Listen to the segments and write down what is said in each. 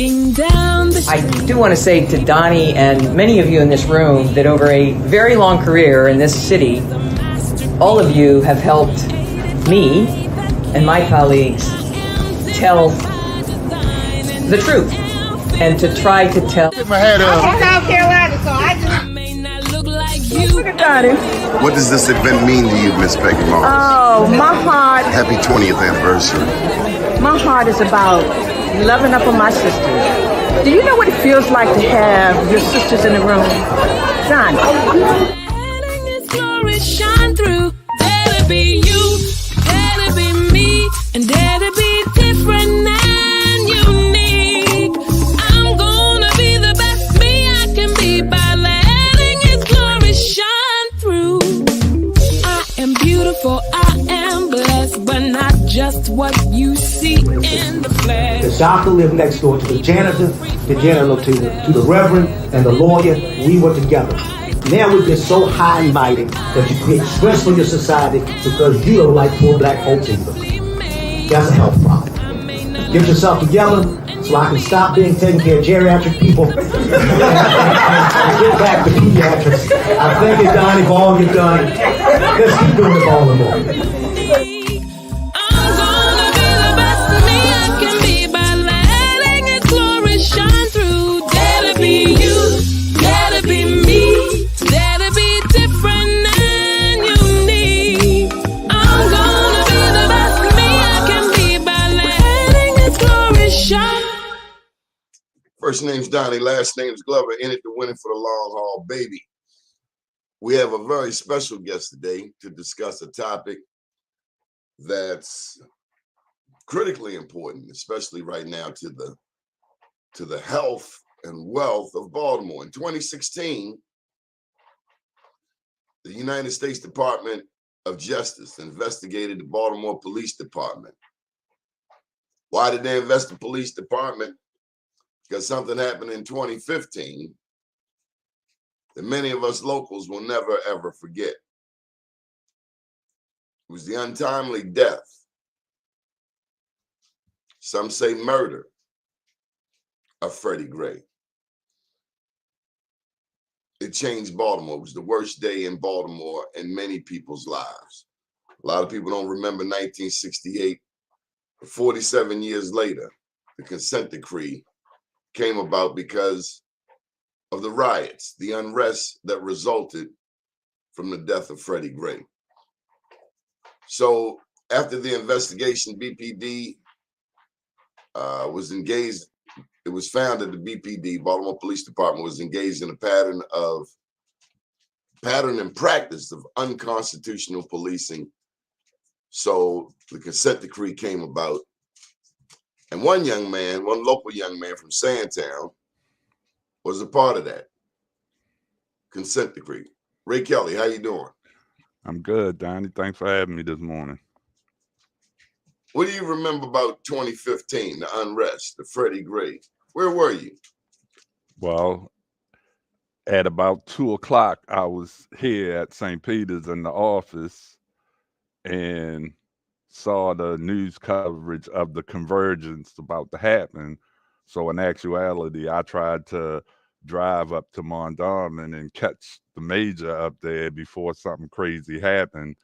I do want to say to Donnie and many of you in this room that over a very long career in this city, all of you have helped me and my colleagues tell the truth and to try to tell. Get my head up. I'm from South Carolina, so I just look at Donnie. What does this event mean to you, Miss Peggy Morris? Oh, my heart. Happy 20th anniversary. My heart is about loving up on my sisters. Do you know what it feels like to have your sisters in the room? Johnny. Shine through. Dare to be you, dare to be me, and dare to be different and unique. I'm gonna be the best me I can be by letting His glory shine through. I am beautiful, I am blessed, but not just what you see in the flesh. The doctor lived next door to the janitor to the reverend, and the lawyer. We were together. Now we've been so high and mighty that you create stress for your society because you don't like poor black folks either. That's a health problem. Get yourself together so I can stop being taking care of geriatric people and get back to pediatrics. I thank you, Donnie, for all you've done. Let's keep doing it all the more. I'm gonna be the best me I can be by letting His glory shine through. Dare to be you, dare to be me. First name's Donnie, last name's Glover, in it to win it for the long haul, baby. We have a very special guest today to discuss a topic that's critically important, especially right now to the health and wealth of Baltimore. In 2016, the United States Department of Justice investigated the Baltimore Police Department. Why did they invest the police department? Because something happened in 2015 that many of us locals will never, ever forget. It was the untimely death, some say murder, of Freddie Gray. It changed Baltimore. It was the worst day in Baltimore in many people's lives. A lot of people don't remember 1968, but 47 years later, the consent decree came about because of the riots, the unrest that resulted from the death of Freddie Gray. So after the investigation, BPD was engaged. It was found that the BPD, Baltimore Police Department, was engaged in a pattern and practice of unconstitutional policing. So the consent decree came about. And one local young man from Sandtown was a part of that consent decree. Ray Kelly, how you doing? I'm good, Donnie. Thanks for having me this morning. What do you remember about 2015, the unrest, the Freddie Gray? Where were you? Well, at about 2 o'clock, I was here at St. Peter's in the office and saw the news coverage of the convergence about to happen. So in actuality, I tried to drive up to Mondawmin and catch the major up there before something crazy happened.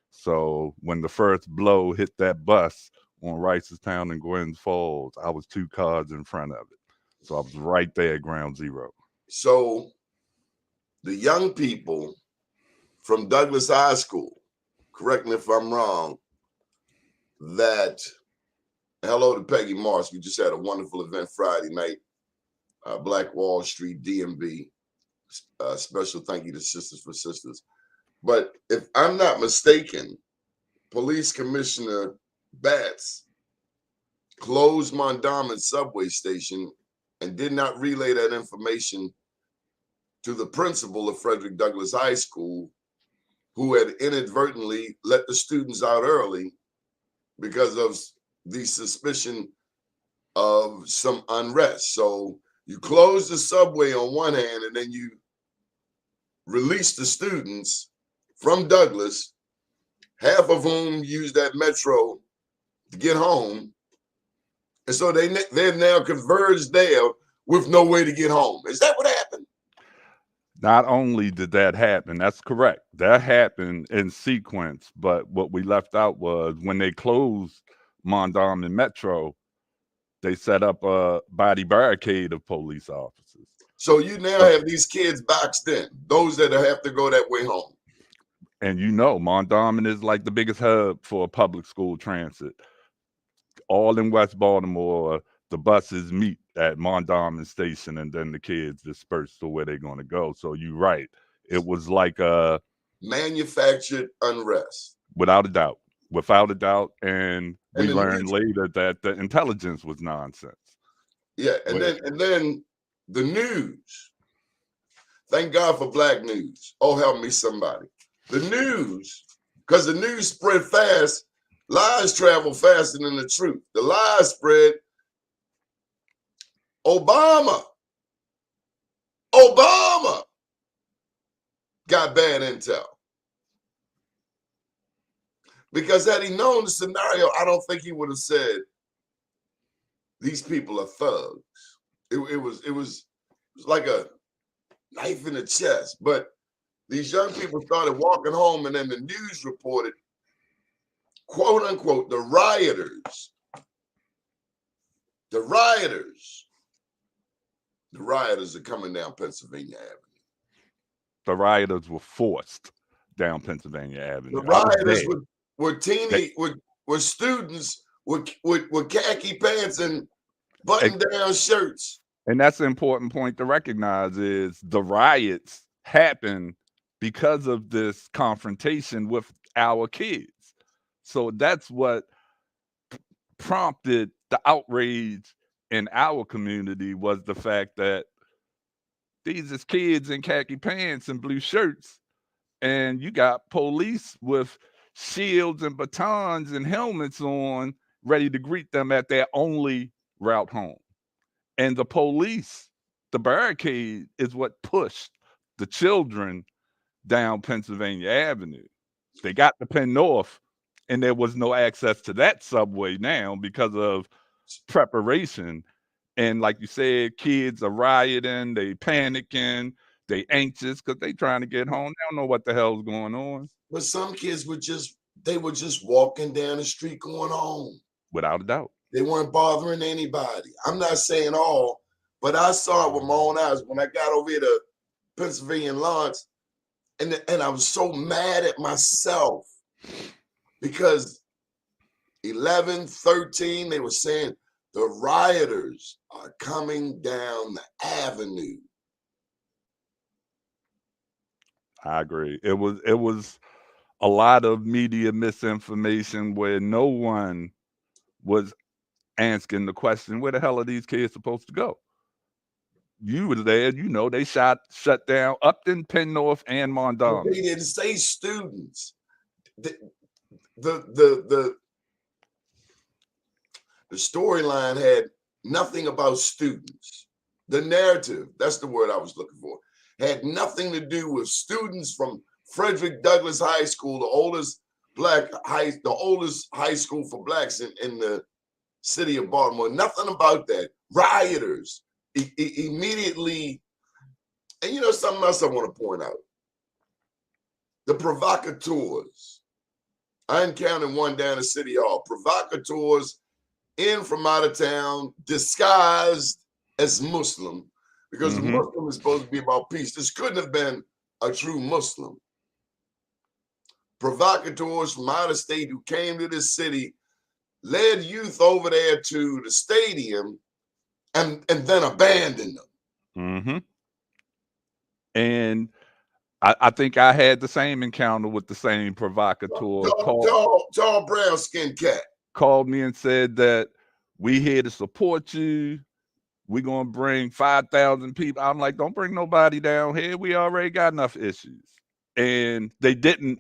So when the first blow hit that bus on Ricestown and Gwynns Falls, I was 2 cars in front of it. So I was right there at ground zero. So the young people from Douglas High School, correct me if I'm wrong, that, hello to Peggy Morris. We just had a wonderful event Friday night, Black Wall Street, DMV. Special thank you to Sisters for Sisters. But if I'm not mistaken, Police Commissioner Batts closed Mondawmin subway station and did not relay that information to the principal of Frederick Douglass High School, who had inadvertently let the students out early because of the suspicion of some unrest. So you close the subway on one hand, and then you release the students from Douglas, half of whom used that metro to get home, And so they're now converged there with no way to get home. Is that what happened? Not only did that happen, that's correct. That happened in sequence, but what we left out was when they closed Mondawmin Metro, they set up a body barricade of police officers. So you now have these kids boxed in, those that have to go that way home. And you know, Mondawmin is like the biggest hub for public school transit. All in West Baltimore, the buses meet at Mondawmin Station, and then the kids disperse to where they're going to go. So you're right. It was like a manufactured unrest. Without a doubt. And we learned later that the intelligence was nonsense. Yeah, and then the news. Thank God for black news. Oh, help me somebody. The news, because the news spread fast. Lies travel faster than the truth. The lies spread. Obama got bad intel. Because had he known the scenario, I don't think he would have said, these people are thugs. It was like a knife in the chest. But these young people started walking home, and then the news reported, quote unquote, the rioters are coming down Pennsylvania Avenue. The rioters were forced down Pennsylvania Avenue. The rioters were students with khaki pants and button-down shirts. And that's an important point to recognize is the riots happened because of this confrontation with our kids. So that's what prompted the outrage in our community was the fact that these is kids in khaki pants and blue shirts, and you got police with shields and batons and helmets on, ready to greet them at their only route home. And the police, the barricade is what pushed the children down Pennsylvania Avenue. They got to Penn North, and there was no access to that subway now because of preparation. And like you said, kids are rioting, they panicking, they anxious because they trying to get home. They don't know what the hell's going on. But some kids were just walking down the street going home. Without a doubt. They weren't bothering anybody. I'm not saying all, but I saw it with my own eyes when I got over here to Pennsylvania and Lawrence, and I was so mad at myself because 11, 13, they were saying the rioters are coming down the avenue. I agree. It was a lot of media misinformation where no one was asking the question, where the hell are these kids supposed to go? You were there, you know, they shut down Upton, Penn North, and Mondawmin. They didn't say students. The storyline had nothing about students. The narrative, that's the word I was looking for, had nothing to do with students from Frederick Douglass High School, the oldest high school for blacks in the city of Baltimore. Nothing about that. Rioters immediately, and you know something else I want to point out. The provocateurs. I encountered one down at City Hall. Provocateurs in from out of town, disguised as Muslim, because the Muslim is supposed to be about peace. This couldn't have been a true Muslim. Provocateurs from out of state who came to this city, led youth over there to the stadium, and then abandoned them. And I think I had the same encounter with the same provocateur. Tall brown skinned cat. Called me and said that we here to support you. We're going to bring 5,000 people. I'm like, don't bring nobody down here. We already got enough issues. And they didn't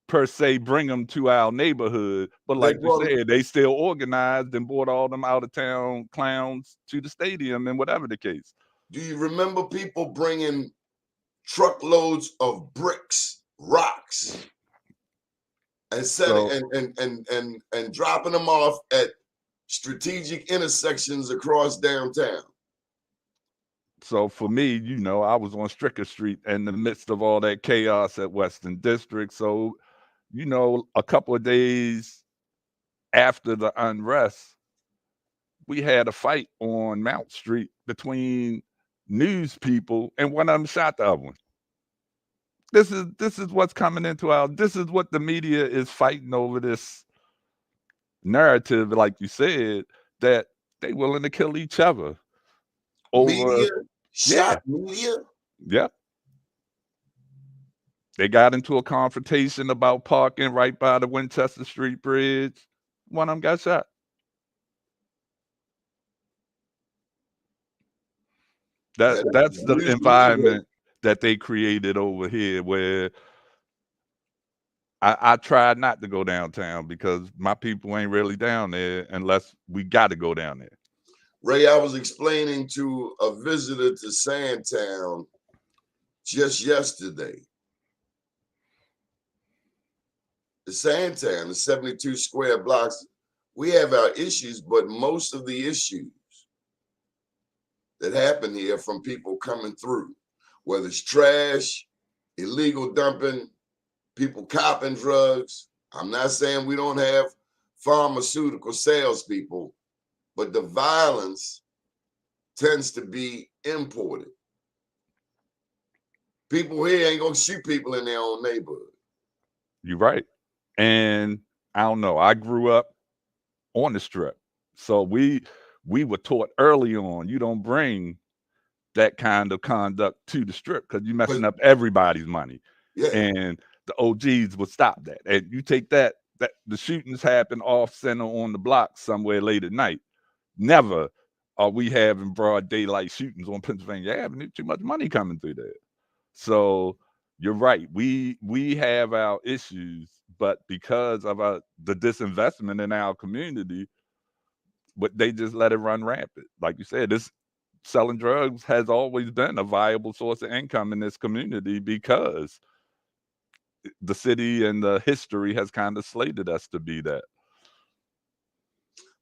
per se bring them to our neighborhood, but like you said, they still organized and brought all them out of town clowns to the stadium and whatever the case. Do you remember people bringing truckloads of bricks, rocks, and setting and dropping them off at strategic intersections across downtown. So for me, you know, I was on Stricker Street in the midst of all that chaos at Western District. So, you know, a couple of days after the unrest, we had a fight on Mount Street between news people, and one of them shot the other one. This is what's coming into our. This is what the media is fighting over, this narrative, like you said, that they willing to kill each other over. Media Yeah. shot media. Yep. They got into a confrontation about parking right by the Winchester Street Bridge. One of them got shot. That's the news environment that they created over here, where I tried not to go downtown because my people ain't really down there unless we got to go down there. Ray, I was explaining to a visitor to Sandtown just yesterday. The Sandtown, the 72 square blocks, we have our issues, but most of the issues that happen here from people coming through, whether it's trash, illegal dumping, people copping drugs. I'm not saying we don't have pharmaceutical salespeople, but the violence tends to be imported. People here ain't gonna shoot people in their own neighborhood. You're right. And I don't know, I grew up on the Strip. So we were taught early on, you don't bring that kind of conduct to the Strip because you're messing up everybody's money. Yeah. And the OGs would stop that. And you take that the shootings happen off center on the block somewhere late at night. Never are we having broad daylight shootings on Pennsylvania Avenue. Too much money coming through there. So you're right. We have our issues, but because of the disinvestment in our community, but they just let it run rampant. Like you said, this selling drugs has always been a viable source of income in this community because the city and the history has kind of slated us to be that.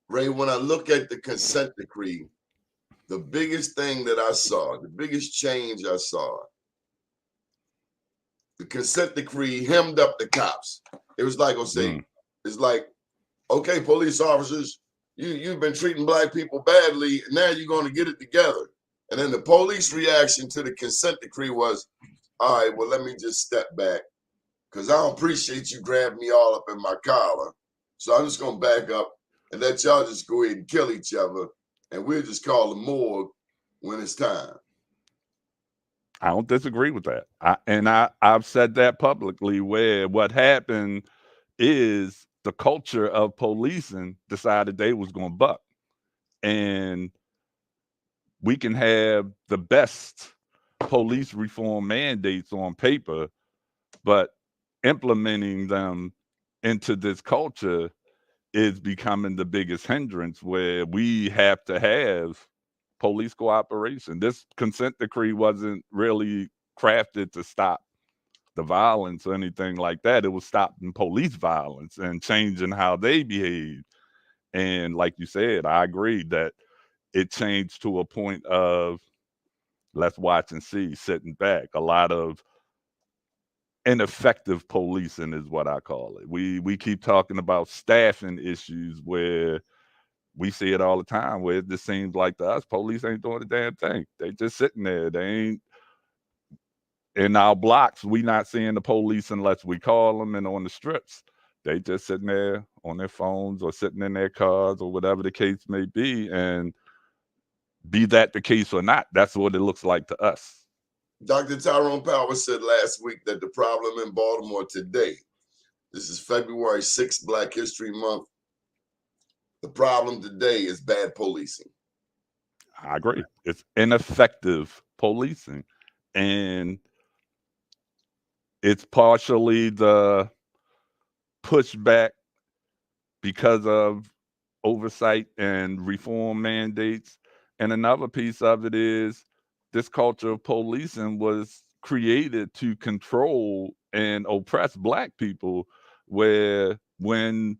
Ray, when I look at the consent decree, the biggest thing that I saw, the biggest change I saw, the consent decree hemmed up the cops. It was like, it's like, okay, police officers, you've been treating black people badly, and now you're going to get it together. And then the police reaction to the consent decree was, all right, well, let me just step back because I don't appreciate you grabbing me all up in my collar. So I'm just going to back up and let y'all just go ahead and kill each other, and we'll just call the morgue when it's time. I don't disagree with that. I've said that publicly, where what happened is the culture of policing decided they was going to buck. And we can have the best police reform mandates on paper, but implementing them into this culture is becoming the biggest hindrance, where we have to have police cooperation. This consent decree wasn't really crafted to stop the violence or anything like that. It was stopping police violence and changing how they behave. And like you said, I agree that it changed to a point of let's watch and see, sitting back. A lot of ineffective policing is what I call it. We keep talking about staffing issues where we see it all the time, where it just seems like to us, police ain't doing a damn thing. They just sitting there. They ain't in our blocks. We not seeing the police unless we call them, and on the strips, they just sitting there on their phones or sitting in their cars or whatever the case may be. And be that the case or not, that's what it looks like to us. Dr. Tyrone Power said last week that the problem in Baltimore today, this is February 6th, Black History Month, the problem today is bad policing. I agree. It's ineffective policing. And it's partially the pushback because of oversight and reform mandates. And another piece of it is this culture of policing was created to control and oppress Black people, where when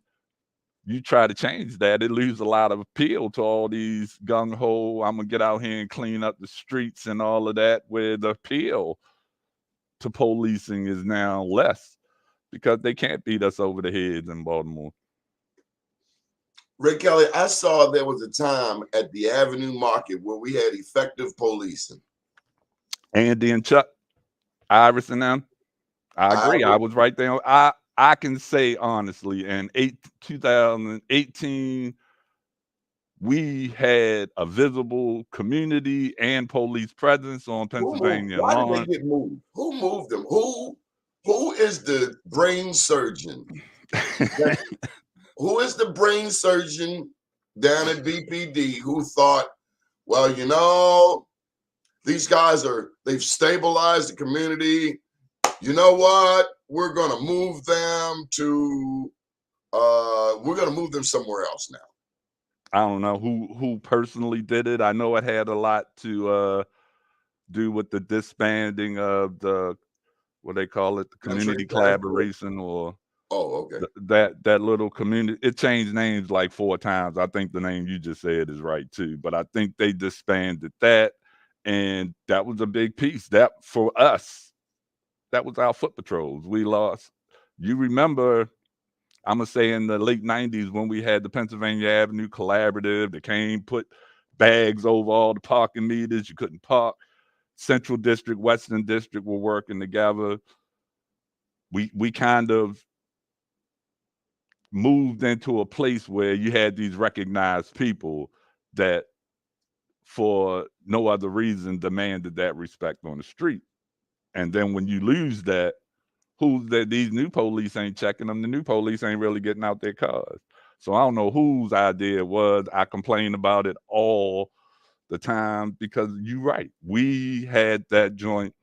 you try to change that, it loses a lot of appeal to all these gung-ho, I'm gonna get out here and clean up the streets and all of that, where the appeal to policing is now less because they can't beat us over the heads in Baltimore. Ray Kelly, I saw there was a time at the Avenue Market where we had effective policing. Andy and Chuck, Iris and them, I agree. I was right there. I can say honestly, in 2018, we had a visible community and police presence on Pennsylvania Why lawn. did they get moved? Who moved them? Who is the brain surgeon? Who is the brain surgeon down at BPD who thought, well, you know, these guys they've stabilized the community. You know what? We're going to move them to, somewhere else now. I don't know who personally did it. I know it had a lot to do with the disbanding of the, what they call it, the community collaboration, or okay, that little community. It changed names like 4 times. I think the name you just said is right too, but I think they disbanded that, and that was a big piece. That for us, that was our foot patrols. We lost. You remember, I'm gonna say in the late 90s when we had the Pennsylvania Avenue Collaborative that came, put bags over all the parking meters. You couldn't park. Central District, Western District were working together. We kind of moved into a place where you had these recognized people that for no other reason demanded that respect on the street. And then when you lose that, these new police ain't checking them. The new police ain't really getting out their cars. So I don't know whose idea it was. I complain about it all the time because you're right. We had that joint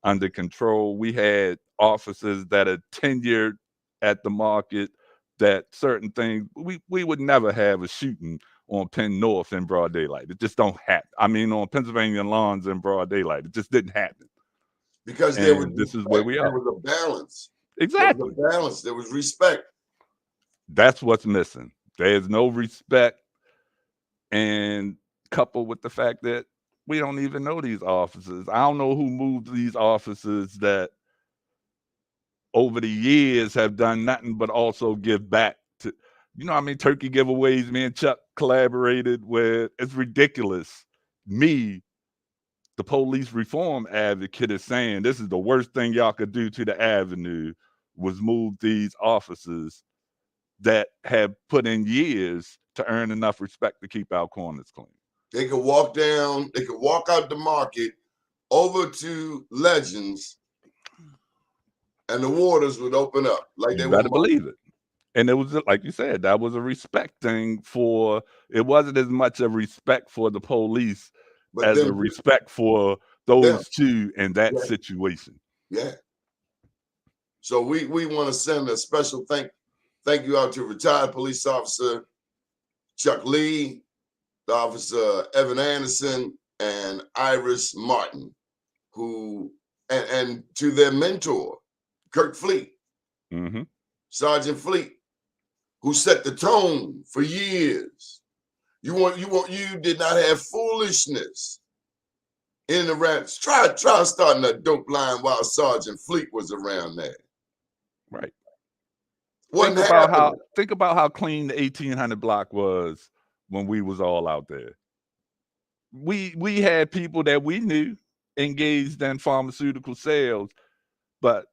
under control. We had officers that are tenured at the market, that certain things, we would never have a shooting on Penn North in broad daylight. It just don't happen. I mean, on Pennsylvania lawns in broad daylight, it just didn't happen. Because this is where we are. There was a balance. Exactly. There was a balance. There was respect. That's what's missing. There's no respect, and coupled with the fact that we don't even know these officers. I don't know who moved these officers that over the years have done nothing but also give back to, you know, I mean, turkey giveaways, me and Chuck collaborated with. It's ridiculous. Me, the police reform advocate, is saying this is the worst thing y'all could do to the Avenue was move these officers that have put in years to earn enough respect to keep our corners clean. They could walk down, they could walk out the market over to Legends, and the waters would open up. Like you better believe it. And it was, like you said, that was a respect thing for, it wasn't as much a respect for the police as a respect for those two in that situation. Yeah. So we want to send a special thank you out to retired police officer Chuck Lee, the officer Evan Anderson, and Iris Martin, who and to their mentor, Kirk Fleet, Sergeant Fleet, who set the tone for years. You did not have foolishness in the ranks. Try starting a dope line while Sergeant Fleet was around there. Right. Think about how clean the 1800 block was when we was all out there. We had people that we knew engaged in pharmaceutical sales, but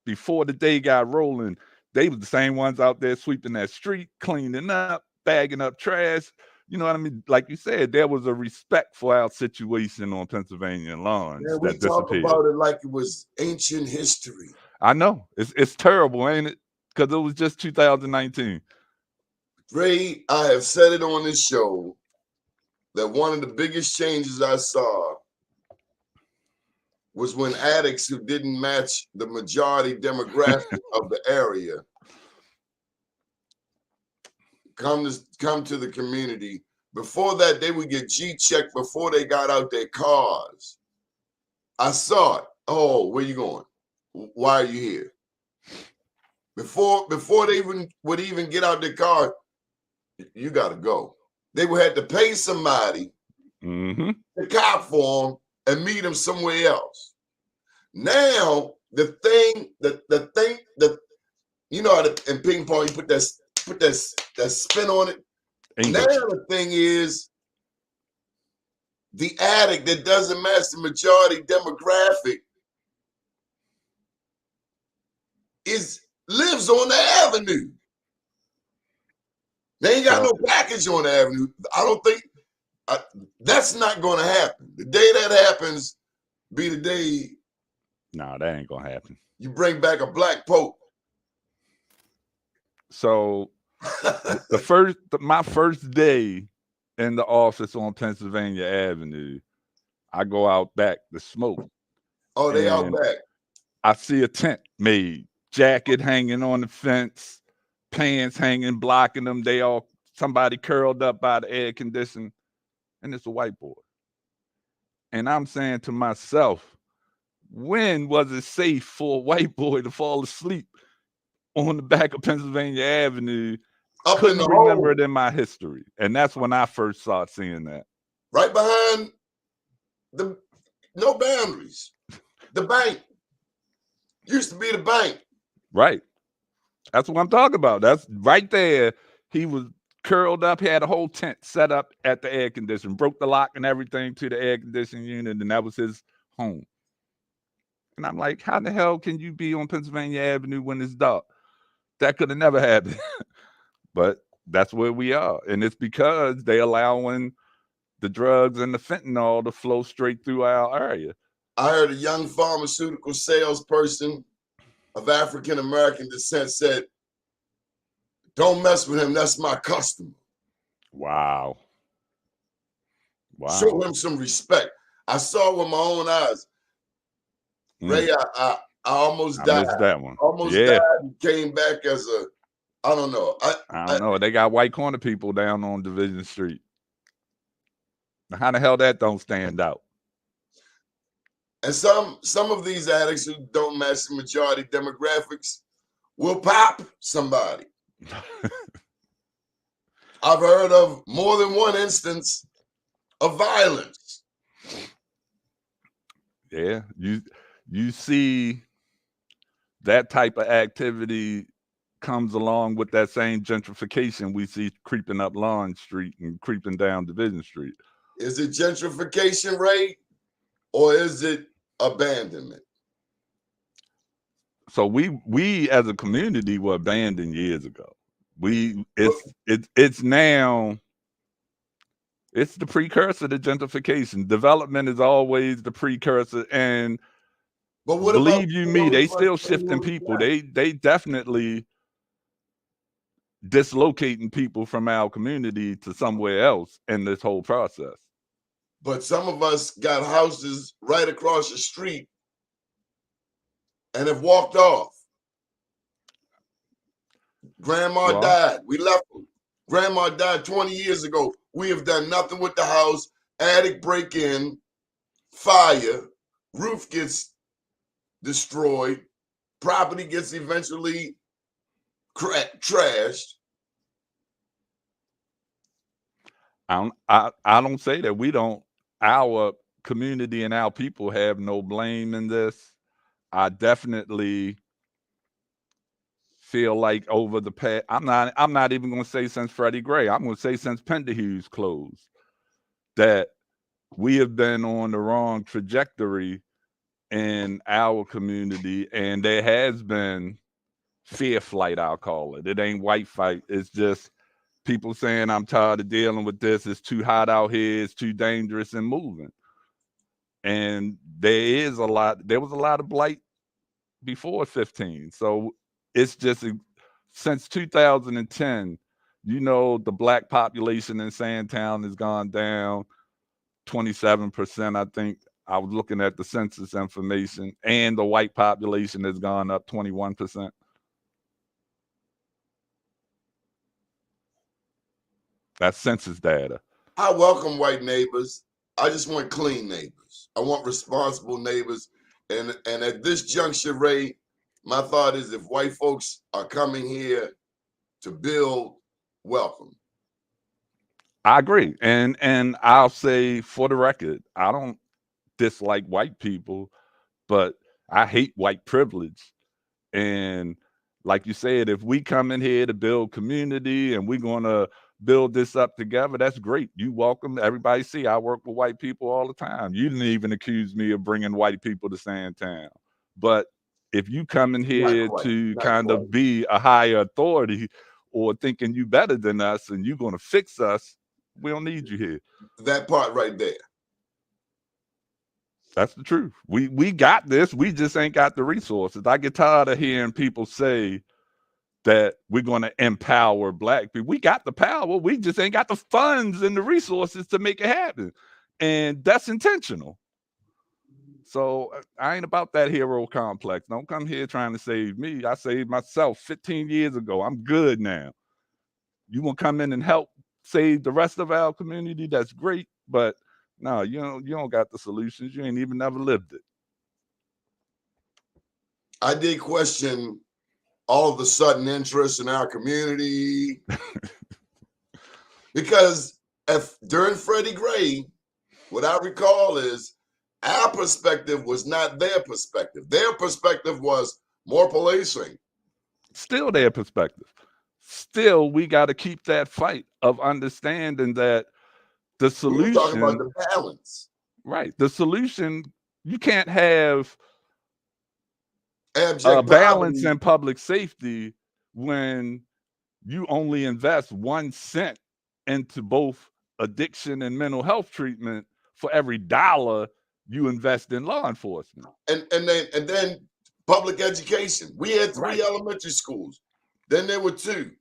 before the day got rolling, they were the same ones out there sweeping that street, cleaning up, bagging up trash. You know what I mean? Like you said, there was a respect for our situation on Pennsylvania lawns. Yeah, we talk about it like it was ancient history. I know. It's terrible, ain't it? Because it was just 2019. Ray, I have said it on this show that one of the biggest changes I saw was when addicts who didn't match the majority demographic of the area come to the community. Before that, they would get G-checked before they got out their cars. I saw it. Oh, where you going? Why are you here? Before they would even get out their car, you got to go. They would have to pay somebody Mm-hmm. to cop for them and meet them somewhere else. Now the thing, you know, in ping pong, you put that spin on it. English. Now the thing is, the addict that doesn't match the majority demographic lives on the avenue. They ain't got no package on the avenue. I don't think that's not going to happen. The day that happens be the day. No, that ain't gonna happen. You bring back a black pope. So my first day in the office on Pennsylvania Avenue, I go out back to smoke. Oh, they out back. I see a tent made, jacket hanging on the fence, pants hanging, blocking them. Somebody curled up by the air conditioning, and it's a white boy. And I'm saying to myself, when was it safe for a white boy to fall asleep on the back of Pennsylvania Avenue? Couldn't remember it in my history. And that's when I first started seeing that. Right behind no boundaries. The bank. Used to be the bank. Right. That's what I'm talking about. That's right there. He was curled up. He had a whole tent set up at the air conditioner, broke the lock and everything to the air conditioning unit, and that was his home. And I'm like, how the hell can you be on Pennsylvania Avenue when it's dark? That could have never happened. But that's where we are. And it's because they allowing the drugs and the fentanyl to flow straight through our area. I heard a young pharmaceutical salesperson of African American descent said, "Don't mess with him. That's my customer." Wow. Show him some respect. I saw with my own eyes. Ray, I almost died. Missed that one. Almost died and came back as I don't know. I don't know. They got white corner people down on Division Street. How the hell that don't stand out? And some of these addicts who don't match the majority demographics will pop somebody. I've heard of more than one instance of violence. Yeah, you see that type of activity comes along with that same gentrification we see creeping up Lawn Street and creeping down Division Street. Is it gentrification, Ray, or is it abandonment? So we as a community were abandoned years ago. It's now it's the precursor to gentrification. Development is always the precursor, and believe you me, they still shifting people. They definitely dislocating people from our community to somewhere else in this whole process. But some of us got houses right across the street and have walked off. Grandma died. We left her. Grandma died 20 years ago. We have done nothing with the house. Attic break-in, fire, roof gets destroyed, property gets eventually trashed. I don't say that we don't. Our community and our people have no blame in this. I definitely feel like over the past, I'm not even going to say since Freddie Gray. I'm going to say since Penderhues closed, that we have been on the wrong trajectory in our community, and there has been fear flight, I'll call it. It ain't white fight. It's just people saying, I'm tired of dealing with this. It's too hot out here. It's too dangerous and moving. And there was a lot of blight before 15. So it's just since 2010, the black population in Sandtown has gone down 27%. I think I was looking at the census information, and the white population has gone up 21%. That's census data. I welcome white neighbors. I just want clean neighbors. I want responsible neighbors. And at this juncture, Ray, my thought is if white folks are coming here to build, welcome. I agree. And I'll say for the record, I don't dislike white people, but I hate white privilege. And like you said, if we come in here to build community and we're going to build this up together, that's great. You welcome. Everybody see I work with white people all the time. You didn't even accuse me of bringing white people to Sandtown. But if you come in here to kind of be a higher authority or thinking you better than us and you're going to fix us, we don't need you here. That part right there. That's the truth. We got this. We just ain't got the resources. I get tired of hearing people say that we're going to empower black people. We got the power. We just ain't got the funds and the resources to make it happen. And that's intentional. So I ain't about that hero complex. Don't come here trying to save me. I saved myself 15 years ago. I'm good now. You want to come in and help save the rest of our community? That's great. But no, you don't got the solutions. You ain't even never lived it. I did question all of the sudden interest in our community because during Freddie Gray, what I recall is our perspective was not their perspective. Their perspective was more policing. Still their perspective. Still, we got to keep that fight of understanding that the solution. We're talking about the balance. Right. The solution, you can't have abject balance poverty in public safety when you only invest 1 cent into both addiction and mental health treatment for every dollar you invest in law enforcement. And then public education. We had 3 elementary schools. Then there were 2.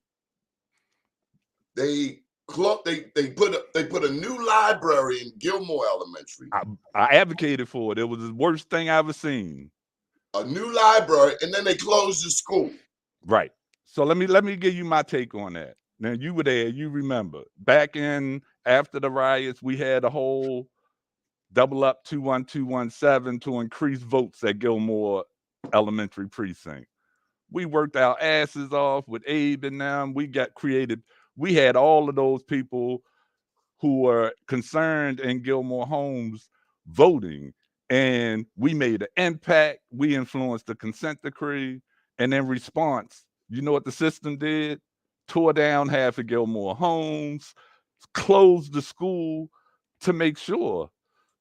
They put a new library in Gilmore Elementary. I advocated for it. It was the worst thing I ever seen. A new library, and then they closed the school. Right. So let me give you my take on that. Now you were there, you remember. Back in after the riots, we had a whole double up 21217 to increase votes at Gilmore Elementary Precinct. We worked our asses off with Abe and them. We had all of those people who were concerned in Gilmore Homes voting, and we made an impact. We influenced the consent decree, and in response, you know what the system did? Tore down half of Gilmore Homes, closed the school to make sure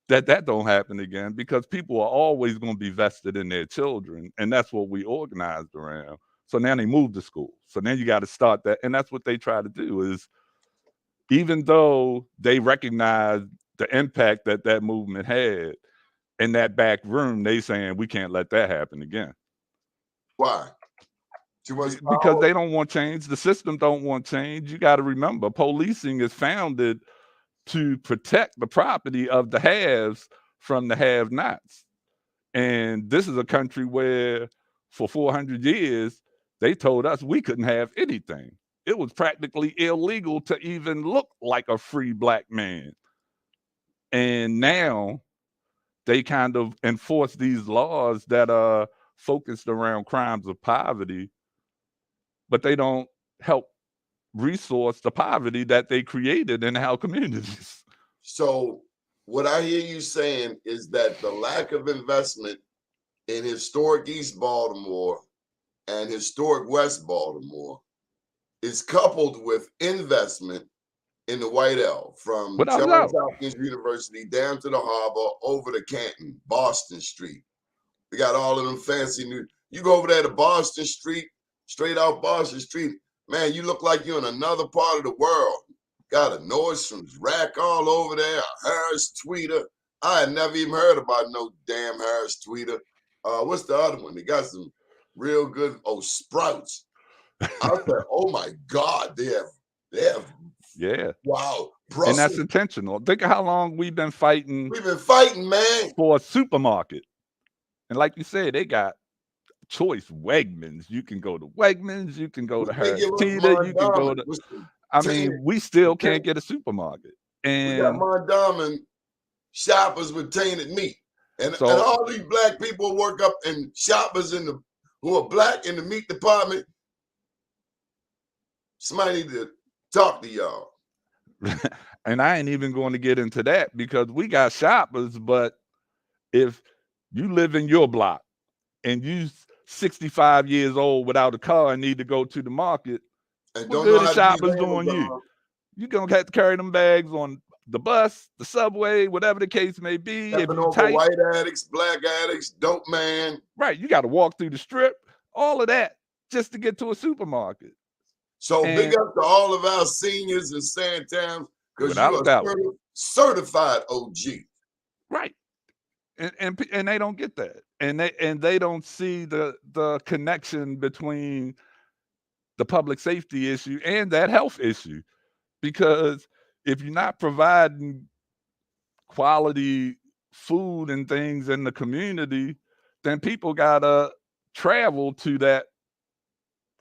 that don't happen again, because people are always going to be vested in their children, and that's what we organized around. So now they moved the school. So then you got to start that, and that's what they try to do. Is even though they recognize the impact that movement had, in that back room, they saying we can't let that happen again. Why? Too much power? Because they don't want change. The system don't want change. You got to remember, policing is founded to protect the property of the haves from the have-nots. And this is a country where for 400 years, they told us we couldn't have anything. It was practically illegal to even look like a free black man. And now they kind of enforce these laws that are focused around crimes of poverty, but they don't help resource the poverty that they created in our communities. So what I hear you saying is that the lack of investment in historic East Baltimore and historic West Baltimore is coupled with investment in the White L, from Johns Hopkins University down to the harbor, over to Canton, Boston Street. We got all of them fancy new. You go over there to Boston Street, straight out Boston Street, man, you look like you're in another part of the world. Got a Nordstrom's rack all over there, a Harris Tweeter. I had never even heard about no damn Harris Tweeter. What's the other one? They got some real good, Sprouts. I said, oh my God, they have. Yeah. Wow. Brussels. And that's intentional. Think of how long we've been fighting. We've been fighting, man. For a supermarket. And like you said, they got choice Wegmans. You can go to Wegmans. You can go to Harris Teeter. You can go to. I mean, we still can't get a supermarket. And we got Mondawmin shoppers with tainted meat. And all these black people work up in shoppers who are black in the meat department. Somebody need to talk to y'all. And I ain't even going to get into that because we got shoppers, but if you live in your block and you 65 years old without a car and need to go to the market, And what don't know good is how to use shoppers doing you? Amazon. You're gonna have to carry them bags on the bus, the subway, whatever the case may be. If Stepping you over tight, white addicts, black addicts, dope man. right, you got to walk through the strip, all of that just to get to a supermarket. So And- big up to all of our seniors in Santana, because Without you a doubt. are certified OG. Right. And they don't get that. And they don't see the connection between the public safety issue and that health issue. Because if you're not providing quality food and things in the community, then people gotta travel to that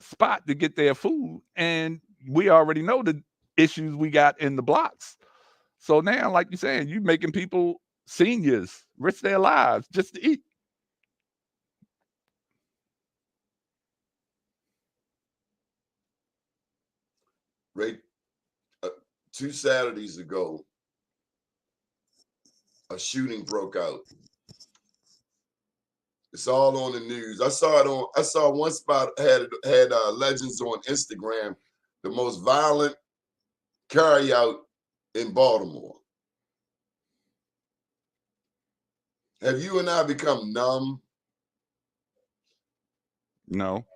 spot to get their food. And we already know the issues we got in the blocks. So now, like you're saying, you making people, seniors, risk their lives just to eat. Right. 2 Saturdays ago, a shooting broke out. It's all on the news. I saw one spot had legends on Instagram, the most violent carryout in Baltimore. Have you and I become numb? No.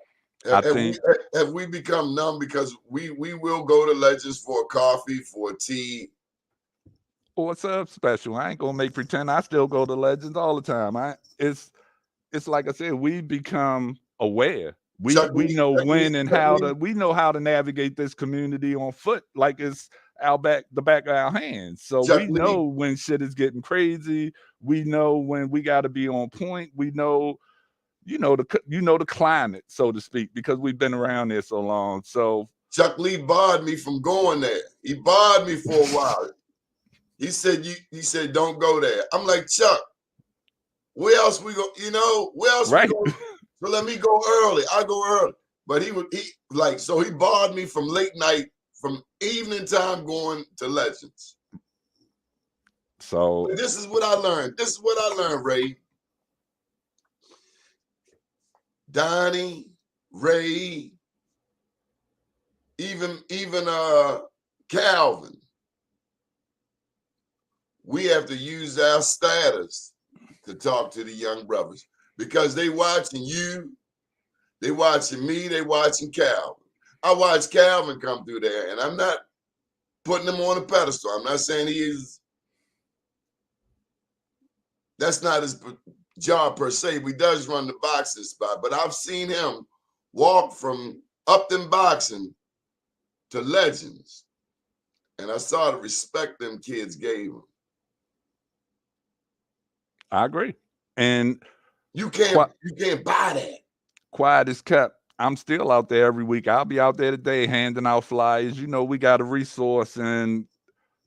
Have we become numb because we will go to Legends for a coffee, for a tea? What's up, special? I ain't gonna make pretend. I still go to Legends all the time. It's like I said, we become aware. We know when and how to. We know how to navigate this community on foot, like it's the back of our hands. So we know when shit is getting crazy. We know when we got to be on point. We know, the climate, so to speak, because we've been around there so long. So Chuck Lee barred me from going there. He barred me for a while. He said don't go there. I'm like, Chuck, where else we go? Where else right. we go? So let me go early. I go early. But he barred me from late night, from evening time going to Legends. So but this is what I learned. Ray. Donnie, Ray, even Calvin. We have to use our status to talk to the young brothers because they watching you, they watching me, they watching Calvin. I watched Calvin come through there, and I'm not putting him on a pedestal. I'm not saying that's not his job per se. He does run the boxing spot, but I've seen him walk from Upton Boxing to Legends, and I saw the respect them kids gave him. I agree. And you can't buy that. Quiet is kept. I'm still out there every week. I'll be out there today handing out flyers. We got a resource and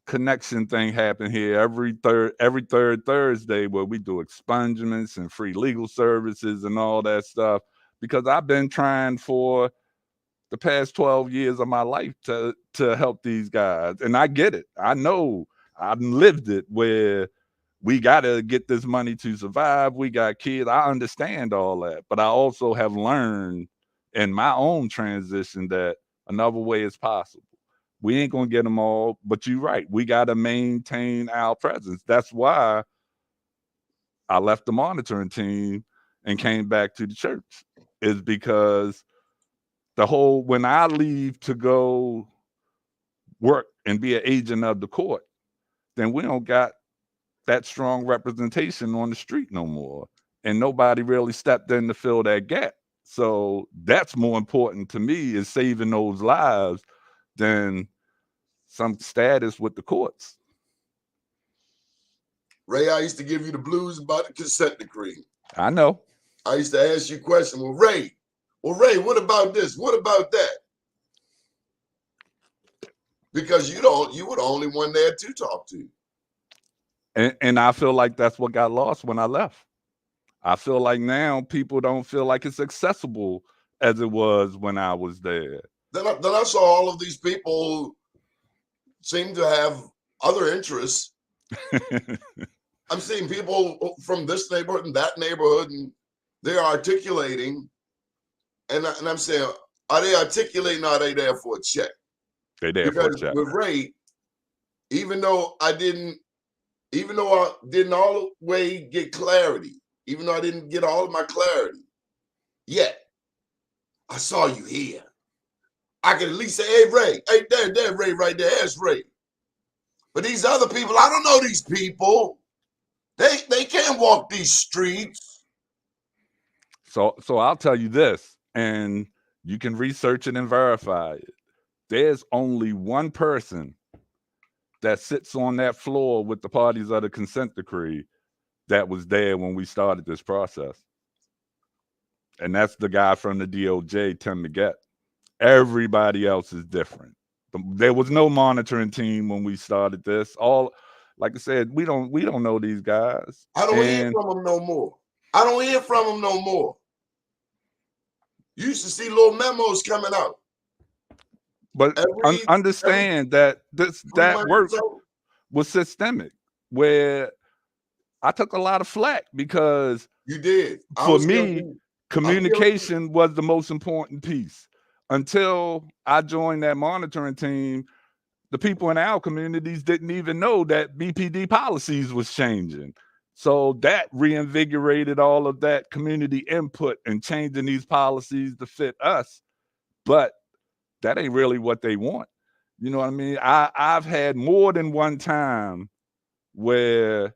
connection thing happen here every third Thursday where we do expungements and free legal services and all that stuff, because I've been trying for the past 12 years of my life to help these guys. And I get it. I know I've lived it where we got to get this money to survive. We got kids. I understand all that, but I also have learned in my own transition that another way is possible. We ain't going to get them all, but you're right. We got to maintain our presence. That's why I left the monitoring team and came back to the church, is because when I leave to go work and be an agent of the court, then we don't got that strong representation on the street no more. And nobody really stepped in to fill that gap. So that's more important to me, is saving those lives than some status with the courts. Ray, I used to give you the blues about the consent decree. I know. I used to ask you questions. Well, Ray, what about this? What about that? Because you were the only one there to talk to. And I feel like that's what got lost when I left. I feel like now people don't feel like it's accessible as it was when I was there. Then I saw all of these people who seem to have other interests. I'm seeing people from this neighborhood and that neighborhood, and they're articulating. And I'm saying, are they articulating? Or are they there for a check? They there for a check. With Ray, even though I didn't all the way get clarity, even though I didn't get all of my clarity yet, I saw you here. I can at least say, hey, Ray, hey, there, Ray right there. There's Ray. But these other people, I don't know these people. They can't walk these streets. So I'll tell you this, and you can research it and verify it. There's only one person that sits on that floor with the parties of the consent decree that was there when we started this process. And that's the guy from the DOJ, Tim Magette. Everybody else is different. There was no monitoring team when we started this. All, like I said, we don't know these guys. I don't hear from them no more. You used to see little memos coming out. But understand that that work was systemic, where I took a lot of flack because you did. For me, communication was the most important piece. Until I joined that monitoring team, the people in our communities didn't even know that BPD policies was changing. So that reinvigorated all of that community input and changing these policies to fit us. But that ain't really what they want. You know what I mean? I've had more than one time where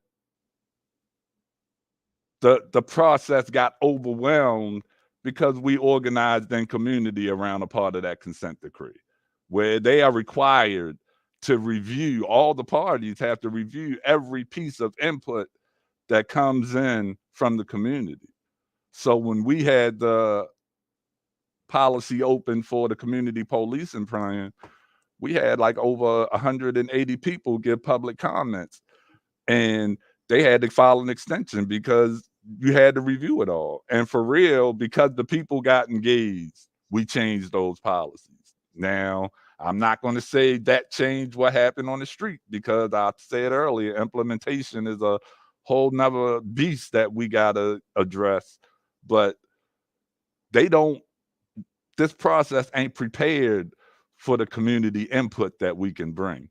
the process got overwhelmed because we organized in community around a part of that consent decree, where they are required to review, all the parties have to review every piece of input that comes in from the community. So when we had the policy open for the community policing plan, we had like over 180 people give public comments, and they had to file an extension because you had to review it all. And for real, because the people got engaged, we changed those policies. Now, I'm not going to say that changed what happened on the street, because I said earlier, implementation is a whole nother beast that we got to address. But this process ain't prepared for the community input that we can bring.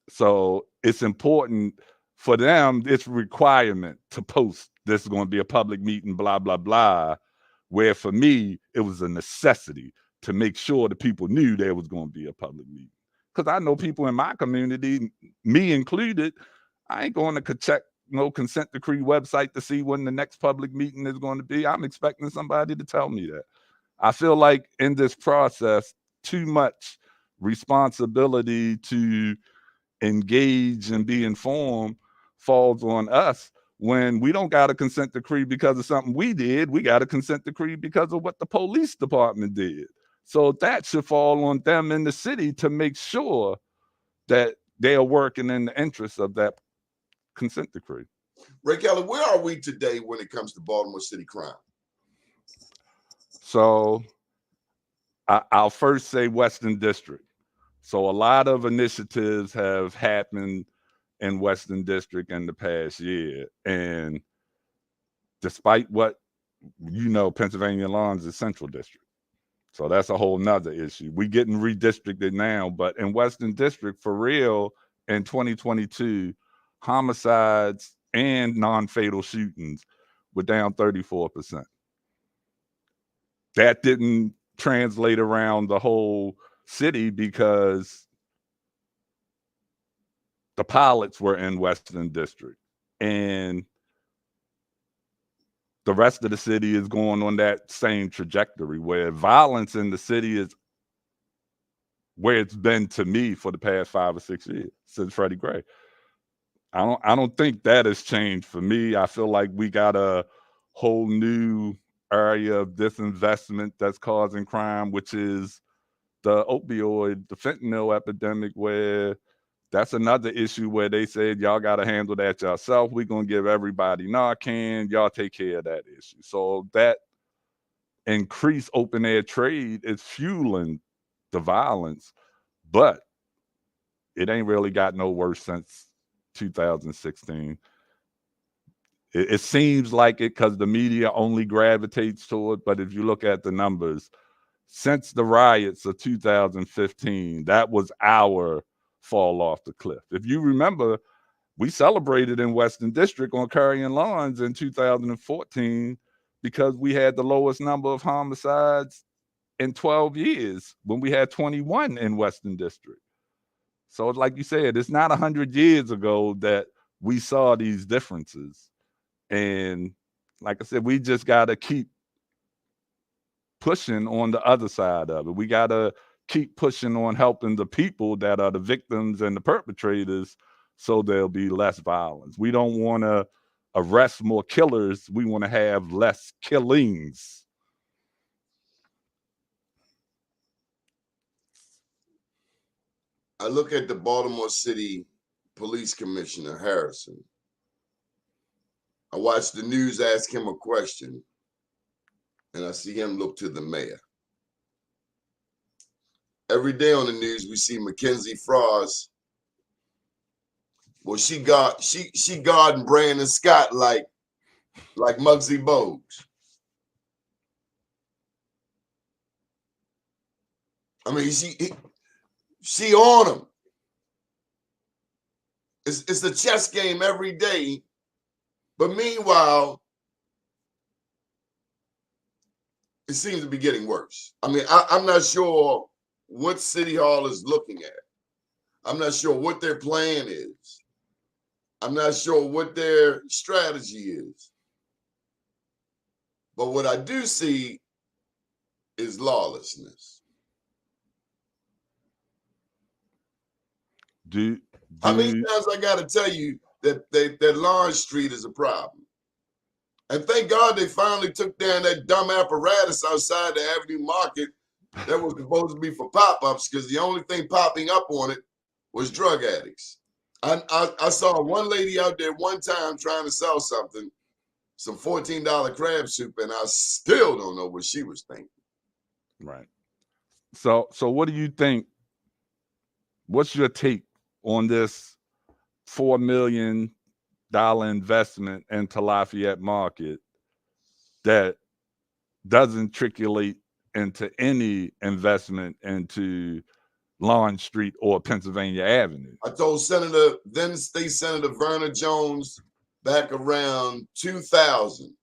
So it's important for them, it's a requirement to post, this is going to be a public meeting, blah, blah, blah. Where for me, it was a necessity to make sure the people knew there was going to be a public meeting. Because I know people in my community, me included, I ain't going to check no consent decree website to see when the next public meeting is going to be. I'm expecting somebody to tell me that. I feel like in this process, too much responsibility to engage and be informed falls on us, when we don't got a consent decree because of something we did. We got a consent decree because of what the police department did. So that should fall on them in the city to make sure that they are working in the interest of that consent decree. Ray Kelly, where are we today when it comes to Baltimore City crime? So I'll first say Western District. So a lot of initiatives have happened in Western District in the past year. And despite what, Pennsylvania Lawns is Central District. So that's a whole nother issue. We getting redistricted now, but in Western District, for real, in 2022, homicides and non-fatal shootings were down 34%. That didn't translate around the whole city because the pilots were in Western District, and the rest of the city is going on that same trajectory, where violence in the city is where it's been to me for the past 5 or 6 years since Freddie Gray. I don't think that has changed for me. I feel like we got a whole new area of disinvestment that's causing crime, which is the fentanyl epidemic, where that's another issue where they said, y'all got to handle that yourself. We're going to give everybody Narcan. Y'all take care of that issue. So that increased open air trade is fueling the violence. But it ain't really got no worse since 2016. It seems like it because the media only gravitates to it. But if you look at the numbers, since the riots of 2015, that was our fall off the cliff. If you remember, we celebrated in Western District on Curry and Lawrence in 2014 because we had the lowest number of homicides in 12 years when we had 21 in Western District. So like you said, it's not 100 years ago that we saw these differences. And like I said, we just got to keep pushing on the other side of it. We got to keep pushing on helping the people that are the victims and the perpetrators so there'll be less violence. We don't want to arrest more killers. We want to have less killings. I look at the Baltimore City Police Commissioner, Harrison. I watch the news ask him a question, and I see him look to the mayor. Every day on the news, we see Mackenzie Frost. Well, she guarding Brandon Scott like Muggsy Bogues. I mean, she on him. It's a chess game every day. But meanwhile, it seems to be getting worse. I mean, I'm not sure what City Hall is looking at. I'm not sure what their plan is. I'm not sure what their strategy is. But what I do see is lawlessness. How many times I got to tell you that Lawrence Street is a problem? And thank God they finally took down that dumb apparatus outside the Avenue Market that was supposed to be for pop-ups, because the only thing popping up on it was drug addicts. I saw one lady out there one time trying to sell something, some $14 crab soup, and I still don't know what she was thinking. Right. So what do you think? What's your take on this $4 million investment into Lafayette Market that doesn't triculate into any investment into Lawrence Street or Pennsylvania Avenue? I told then State Senator Verna Jones back around 2000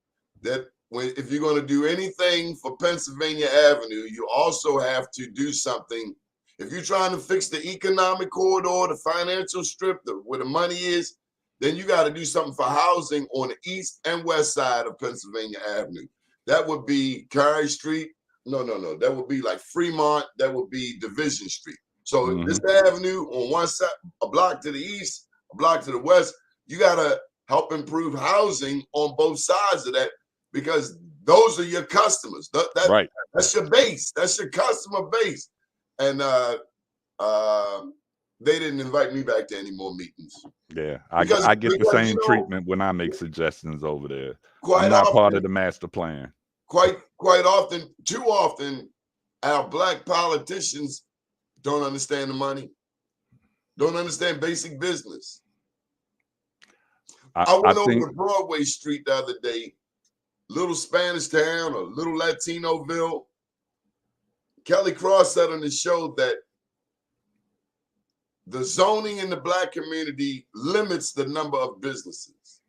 that if you're going to do anything for Pennsylvania Avenue, you also have to do something. If you're trying to fix the economic corridor, the financial strip, where the money is, then you got to do something for housing on the east and west side of Pennsylvania Avenue. That would be Carey Street. No. That would be like Fremont. That would be Division Street. So this avenue on one side, a block to the east, a block to the west, you got to help improve housing on both sides of that, because those are your customers. Right. That's your base. That's your customer base. And they didn't invite me back to any more meetings. Yeah, I get the same treatment when I make suggestions over there. I'm not part of the master plan. Quite often, too often, our Black politicians don't understand the money, don't understand basic business. I went over to Broadway Street the other day, little Spanish town or little Latinoville. Kelly Cross said on the show that the zoning in the Black community limits the number of businesses.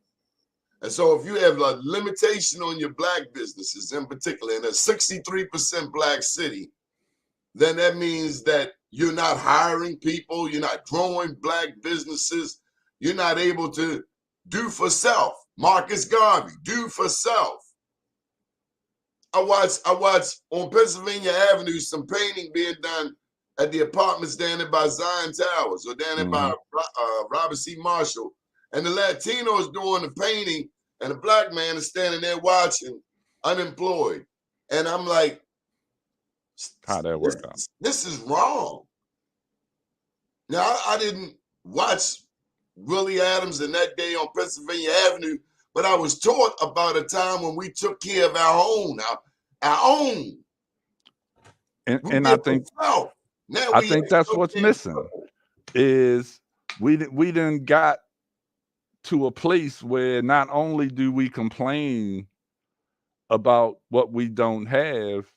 And so if you have a limitation on your Black businesses in particular, in a 63% Black city, then that means that you're not hiring people, you're not growing Black businesses, you're not able to do for self. Marcus Garvey, do for self. I watched on Pennsylvania Avenue some painting being done at the apartments down there by Zion Towers or down there by Robert C. Marshall. And the Latino is doing the painting and the Black man is standing there watching, unemployed. And I'm like, how'd that work out? This is wrong. Now, I didn't watch Willie Adams and That Day on Pennsylvania Avenue, but I was taught about a time when we took care of our own. And I think that's what's missing. is we done got to a place where not only do we complain about what we don't have,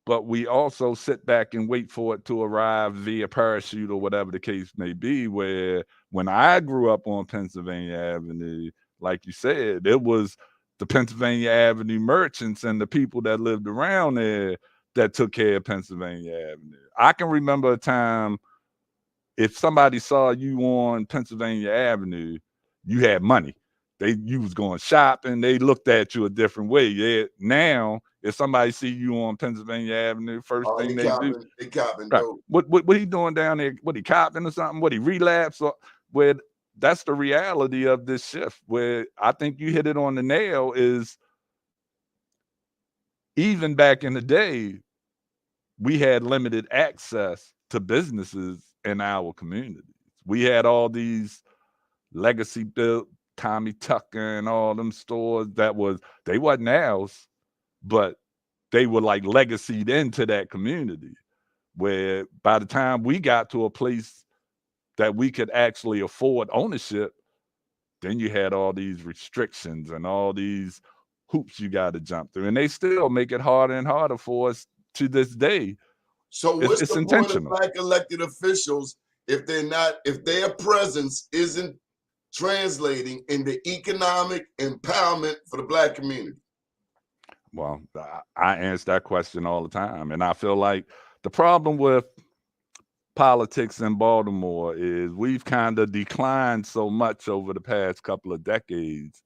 but we also sit back and wait for it to arrive via parachute or whatever the case may be. Where when I grew up on Pennsylvania Avenue, like you said, it was the Pennsylvania Avenue merchants and the people that lived around there that took care of Pennsylvania Avenue. I can remember a time if somebody saw you on Pennsylvania Avenue, you had money. You was going shopping. They looked at you a different way. Yeah. Now, if somebody see you on Pennsylvania Avenue, first thing they do, they copping right. dope. What he doing down there? What he copping or something? What he relapse? Or where that's the reality of this shift. Where I think you hit it on the nail is even back in the day, we had limited access to businesses in our communities. We had all these legacy built Tommy Tucker and all them stores that they wasn't ours, but they were like legacied into that community, where by the time we got to a place that we could actually afford ownership, then you had all these restrictions and all these hoops you got to jump through, and they still make it harder and harder for us to this day. So what's it's the intentional. point of Black elected officials if their presence isn't translating into economic empowerment for the Black community? Well, I answer that question all the time, and I feel like the problem with politics in Baltimore is we've kind of declined so much over the past couple of decades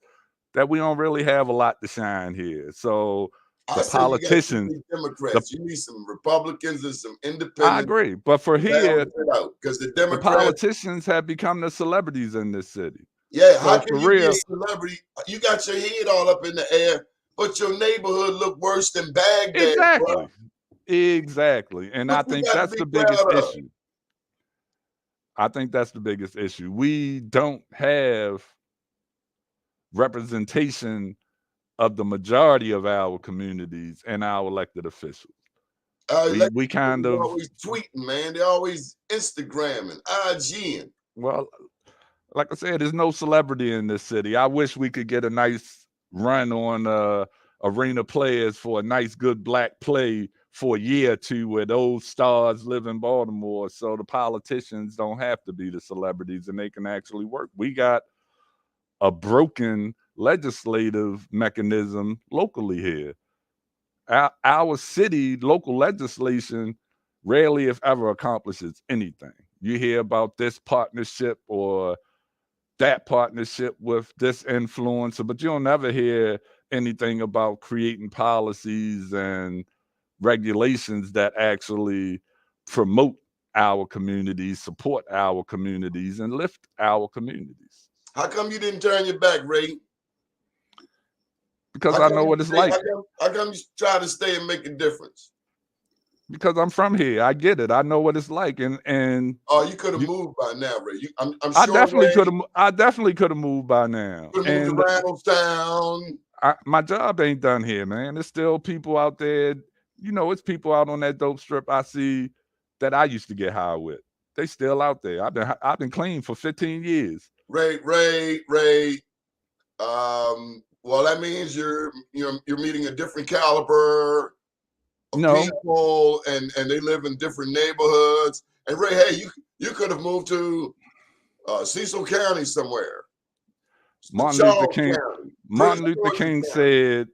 that we don't really have a lot to shine here. So the politicians, you got Democrats, you need some Republicans and some independents. I agree, but for here, because the politicians have become the celebrities in this city. Yeah, so how can you be a celebrity? You got your head all up in the air, but your neighborhood look worse than Baghdad. Exactly. Bro. Exactly. And I think that's the biggest issue. I think that's the biggest issue. We don't have representation of the majority of our communities and our elected officials. We kind of always tweeting, man. They're always Instagramming, IGing. Well, like I said, there's no celebrity in this city. I wish we could get a nice run on arena players for a nice, good Black play for a year or two where those stars live in Baltimore, so the politicians don't have to be the celebrities and they can actually work. We got a broken legislative mechanism locally here. Our city local legislation rarely, if ever, accomplishes anything. You hear about this partnership or that partnership with this influencer, but you'll never hear anything about creating policies and regulations that actually promote our communities, support our communities, and lift our communities. How come you didn't turn your back, Ray? Because I know what it's like. How come you try to stay and make a difference? Because I'm from here. I get it. I know what it's like. And oh, you could have moved by now, Ray. I'm sure I definitely could have moved by now. Could have moved to Randallstown. My job ain't done here, man. There's still people out there. You know, it's people out on that dope strip I see that I used to get high with. They still out there. I've been clean for 15 years. Ray. Well, that means you're meeting a different caliber of people, and they live in different neighborhoods. And Ray, hey, you could have moved to Cecil County somewhere. Martin Luther King said,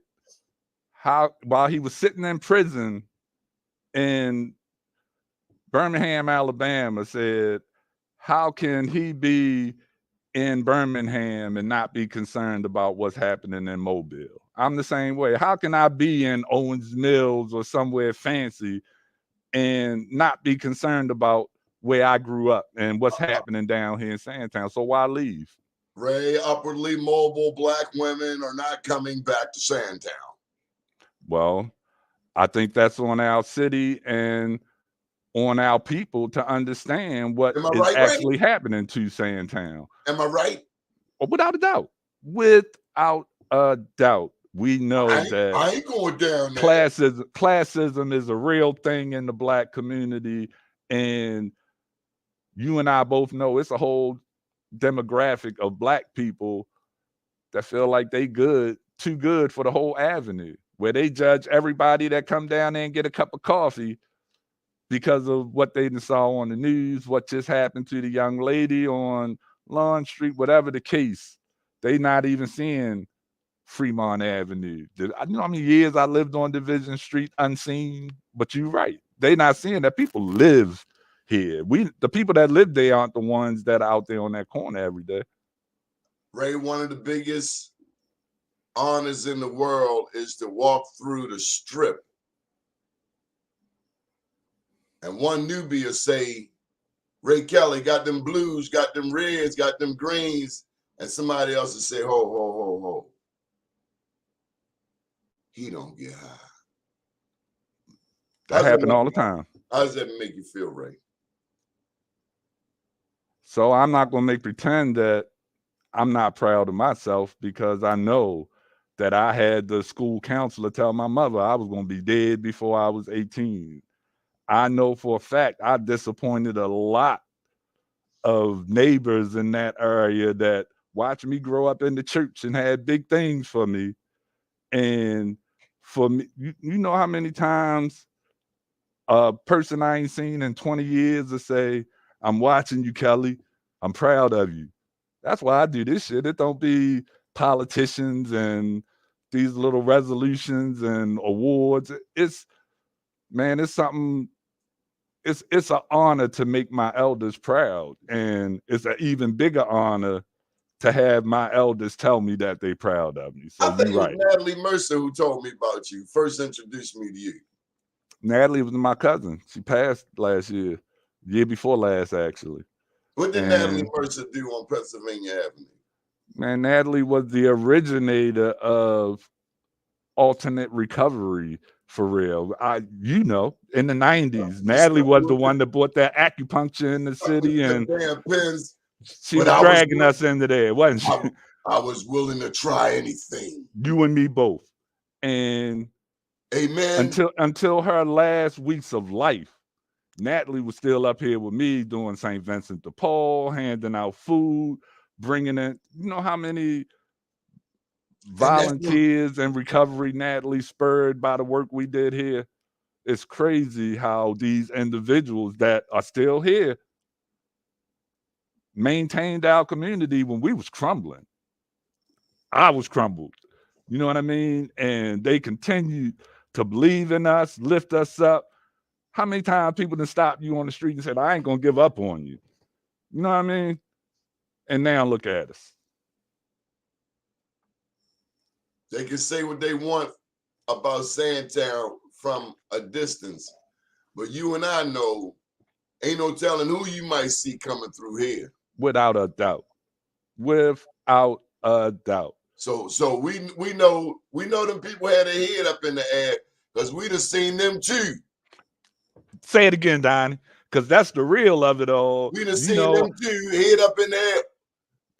while he was sitting in prison in Birmingham, Alabama, said, how can he be in Birmingham and not be concerned about what's happening in Mobile? I'm the same way. How can I be in Owens Mills or somewhere fancy and not be concerned about where I grew up and what's happening down here in Sandtown? So why leave? Ray, upwardly mobile Black women are not coming back to Sandtown. Well, I think that's on our city and on our people to understand what is actually happening to Sandtown. Am I right? Oh, without a doubt. Without a doubt. We know that I ain't going down there. Classism is a real thing in the Black community, and you and I both know it's a whole demographic of black people that feel like they too good for the whole avenue, where they judge everybody that come down there and get a cup of coffee because of what they saw on the news, what just happened to the young lady on Lawn Street, whatever the case. They not even seeing Fremont Avenue. You know how many years I lived on Division Street unseen? But you're right. They not seeing that people live here. The people that live there aren't the ones that are out there on that corner every day. Ray, one of the biggest honors in the world is to walk through the strip. And one newbie will say, Ray Kelly got them blues, got them reds, got them greens. And somebody else will say, ho, ho, ho, ho. He don't get high. That happen all the time. How does that make you feel, Ray? So I'm not going to make pretend that I'm not proud of myself, because I know that I had the school counselor tell my mother I was going to be dead before I was 18. I know for a fact I disappointed a lot of neighbors in that area that watched me grow up in the church and had big things for me. And for me, you know how many times a person I ain't seen in 20 years will say, I'm watching you, Kelly. I'm proud of you. That's why I do this shit. It don't be politicians and these little resolutions and awards. It's something. It's an honor to make my elders proud, and it's an even bigger honor to have my elders tell me that they proud of me. So I think you're it right. was Natalie Mercer who told me about you, first introduced me to you. Natalie was my cousin. She passed last year before last, actually. What did Natalie Mercer do on Pennsylvania Avenue? Man, Natalie was the originator of alternate recovery, for real. In the 90s, Natalie was the one that brought that acupuncture in the city, and damn pins. She was dragging us into there, wasn't she? I was willing to try anything. You and me both. And amen. Until her last weeks of life, Natalie was still up here with me doing St. Vincent de Paul, handing out food, bringing in, you know how many volunteers and recovery Natalie spurred by the work we did here? It's crazy how these individuals that are still here maintained our community when we was crumbling. I was crumbled. You know what I mean? And they continued to believe in us, lift us up. How many times people done stopped you on the street and said, I ain't gonna give up on you? You know what I mean? And now look at us. They can say what they want about Sandtown from a distance, but you and I know ain't no telling who you might see coming through here. Without a doubt. Without a doubt. So we know them people had their head up in the air because we'd have seen them too. Say it again, Donnie, because that's the real of it all. We'd have seen them too, head up in the air.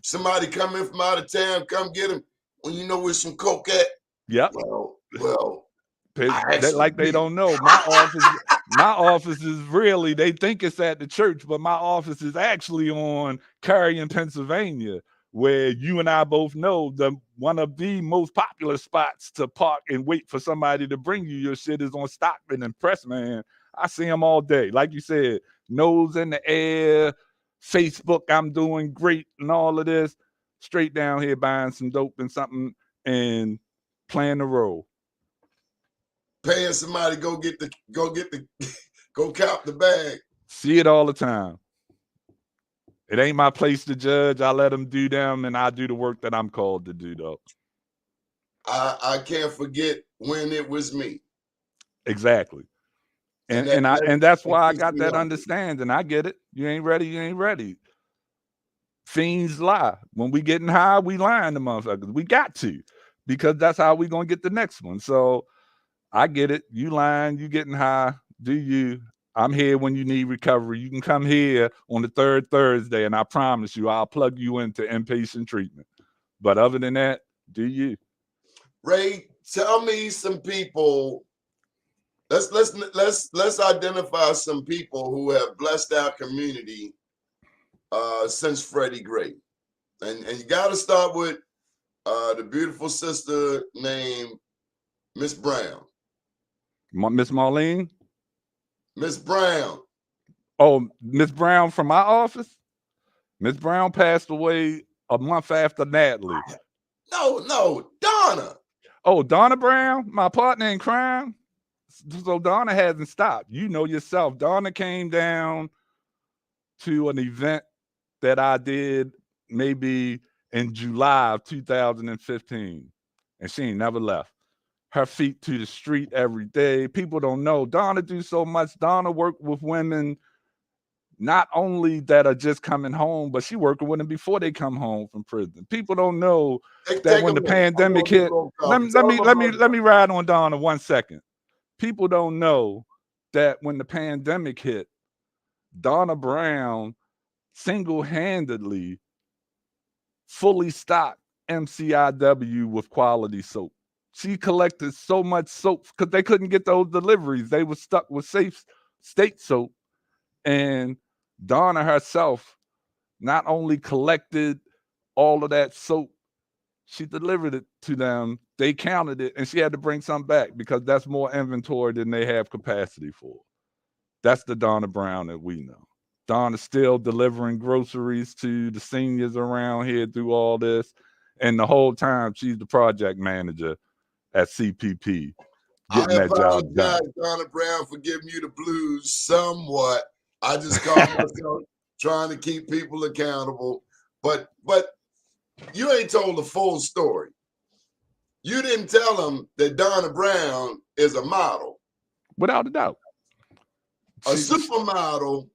Somebody coming from out of town, come get them. Well, you know where some coke at? Yep. Well, they don't know. My office is really, they think it's at the church, but my office is actually on Carrion, Pennsylvania, where you and I both know one of the most popular spots to park and wait for somebody to bring you your shit is on Stockman and Pressman. I see them all day. Like you said, nose in the air, Facebook, I'm doing great and all of this. Straight down here buying some dope and something and playing the role. Paying somebody go count the bag. See it all the time. It ain't my place to judge. I let them do them, and I do the work that I'm called to do, though. I can't forget when it was me. Exactly. And that's why I got that understanding. I get it. You ain't ready, you ain't ready. Fiends lie. When we getting high, we lying to motherfuckers. We got to, because that's how we gonna get the next one. So I get it. You lying, you getting high, do you? I'm here when you need recovery. You can come here on the third Thursday, and I promise you, I'll plug you into inpatient treatment. But other than that, do you? Ray, tell me some people. Let's identify some people who have blessed our community since Freddie Gray. And you got to start with the beautiful sister named Miss Brown. Miss Marlene? Miss Brown. Oh, Miss Brown from my office? Miss Brown passed away a month after Natalie. No, Donna. Oh, Donna Brown, my partner in crime. So Donna hasn't stopped. You know yourself. Donna came down to an event that I did maybe in July of 2015, and she ain't never left. Her feet to the street every day. People don't know. Donna do so much. Donna worked with women not only that are just coming home, but she working with them before they come home from prison. People don't know that when the pandemic hit. Let me ride on Donna 1 second. People don't know that when the pandemic hit, Donna Brown single-handedly fully stocked MCIW with quality soap. She collected so much soap because they couldn't get those deliveries. They were stuck with safe state soap. And Donna herself not only collected all of that soap, she delivered it to them. They counted it, and she had to bring some back because that's more inventory than they have capacity for. That's the Donna Brown that we know. Donna's still delivering groceries to the seniors around here through all this. And the whole time, she's the project manager at CPP. I apologize, Donna Brown, for giving you the blues somewhat. I just caught myself trying to keep people accountable. But you ain't told the full story. You didn't tell them that Donna Brown is a model. Without a doubt. A supermodel.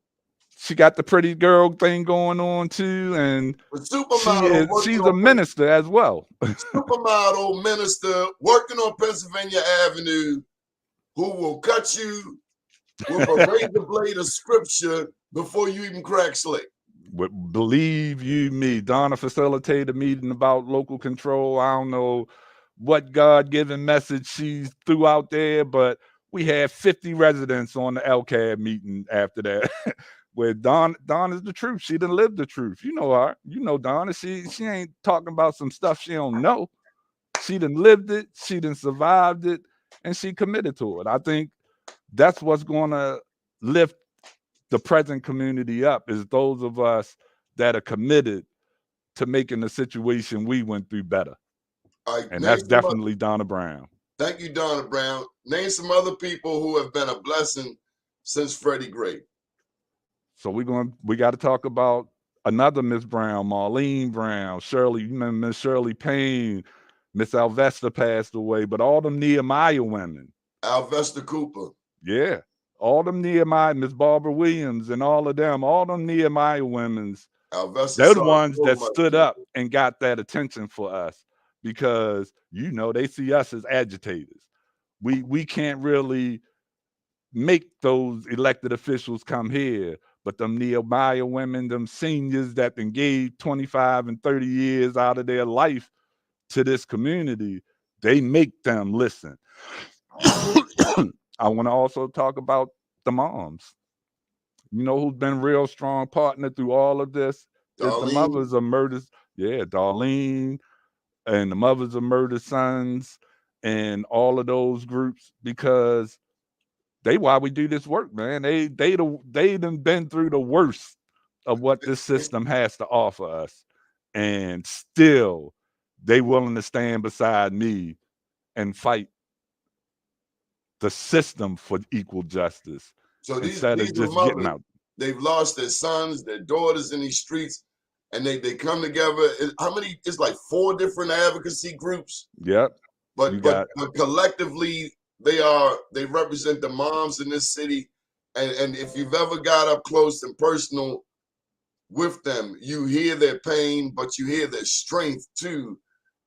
She got the pretty girl thing going on too, and she's a minister as well. Supermodel minister working on Pennsylvania Avenue, who will cut you with a razor blade of scripture before you even crack slick. Believe you me, Donna facilitated a meeting about local control. I don't know what God-given message she threw out there, but we had 50 residents on the LCAB meeting after that. Where Donna's the truth. She done lived the truth. You know her. You know Donna. She ain't talking about some stuff she don't know. She done lived it. She done survived it. And she committed to it. I think that's what's going to lift the present community up, is those of us that are committed to making the situation we went through better. And that's definitely Donna Brown. Thank you, Donna Brown. Name some other people who have been a blessing since Freddie Gray. So we got to talk about another Miss Brown, Marlene Brown, Shirley, you remember Miss Shirley Payne, Miss Alvesta passed away, but all them Nehemiah women. Alvesta Cooper. Yeah, all them Nehemiah, Miss Barbara Williams and all of them, all them Nehemiah women's, they're the ones that stood up and got that attention for us because, you know, they see us as agitators. We can't really make those elected officials come here. But them Nehemiah women, them seniors that then gave 25 and 30 years out of their life to this community, they make them listen. I want to also talk about the moms. You know who's been real strong partner through all of this? It's the mothers of murdered. Yeah, Darlene and the mothers of murdered sons and all of those groups, because they why we do this work, man. They done been through the worst of what this system has to offer us, and still they willing to stand beside me and fight the system for equal justice. So instead of just getting out. They've lost their sons, their daughters in these streets, and they come together. How many? It's like 4 different advocacy groups. Yep. But collectively, they represent the moms in this city. And if you've ever got up close and personal with them, you hear their pain, but you hear their strength too,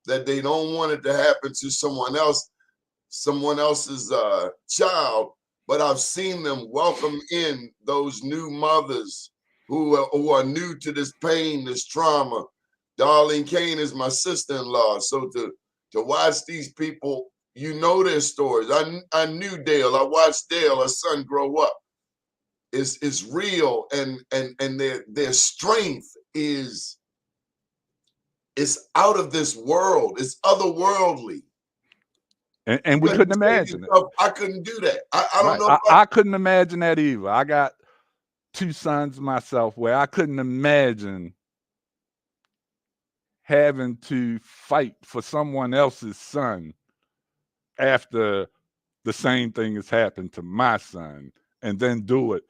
that they don't want it to happen to someone else's child. But I've seen them welcome in those new mothers who are new to this pain, this trauma. Darlene Kane is my sister-in-law. So to watch these people, you know their stories. I knew Dale. I watched Dale, her son, grow up. is real, and their strength is out of this world. It's otherworldly. And we couldn't imagine it. I couldn't do that. I don't Right. know. I couldn't imagine that either. I got 2 sons myself where I couldn't imagine having to fight for someone else's son after the same thing has happened to my son, and then do it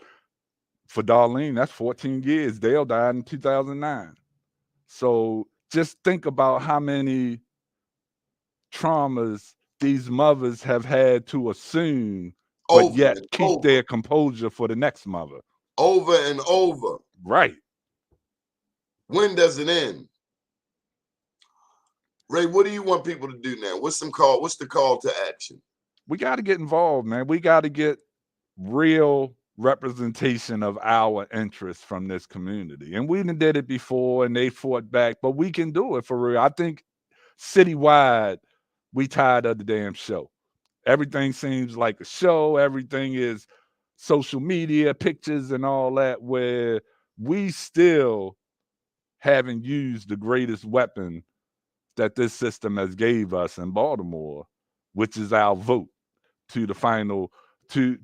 for Darlene. That's 14 years. Dale died in 2009. So just think about how many traumas these mothers have had to assume, but yet keep their composure for the next mother. Over and over. Right. When does it end? Ray, what do you want people to do now? What's the call to action? We got to get involved, man. We got to get real representation of our interests from this community. And we did it before and they fought back, but we can do it for real. I think citywide, we tired of the damn show. Everything seems like a show. Everything is social media, pictures and all that, where we still haven't used the greatest weapon that this system has gave us in Baltimore, which is our vote to the final, to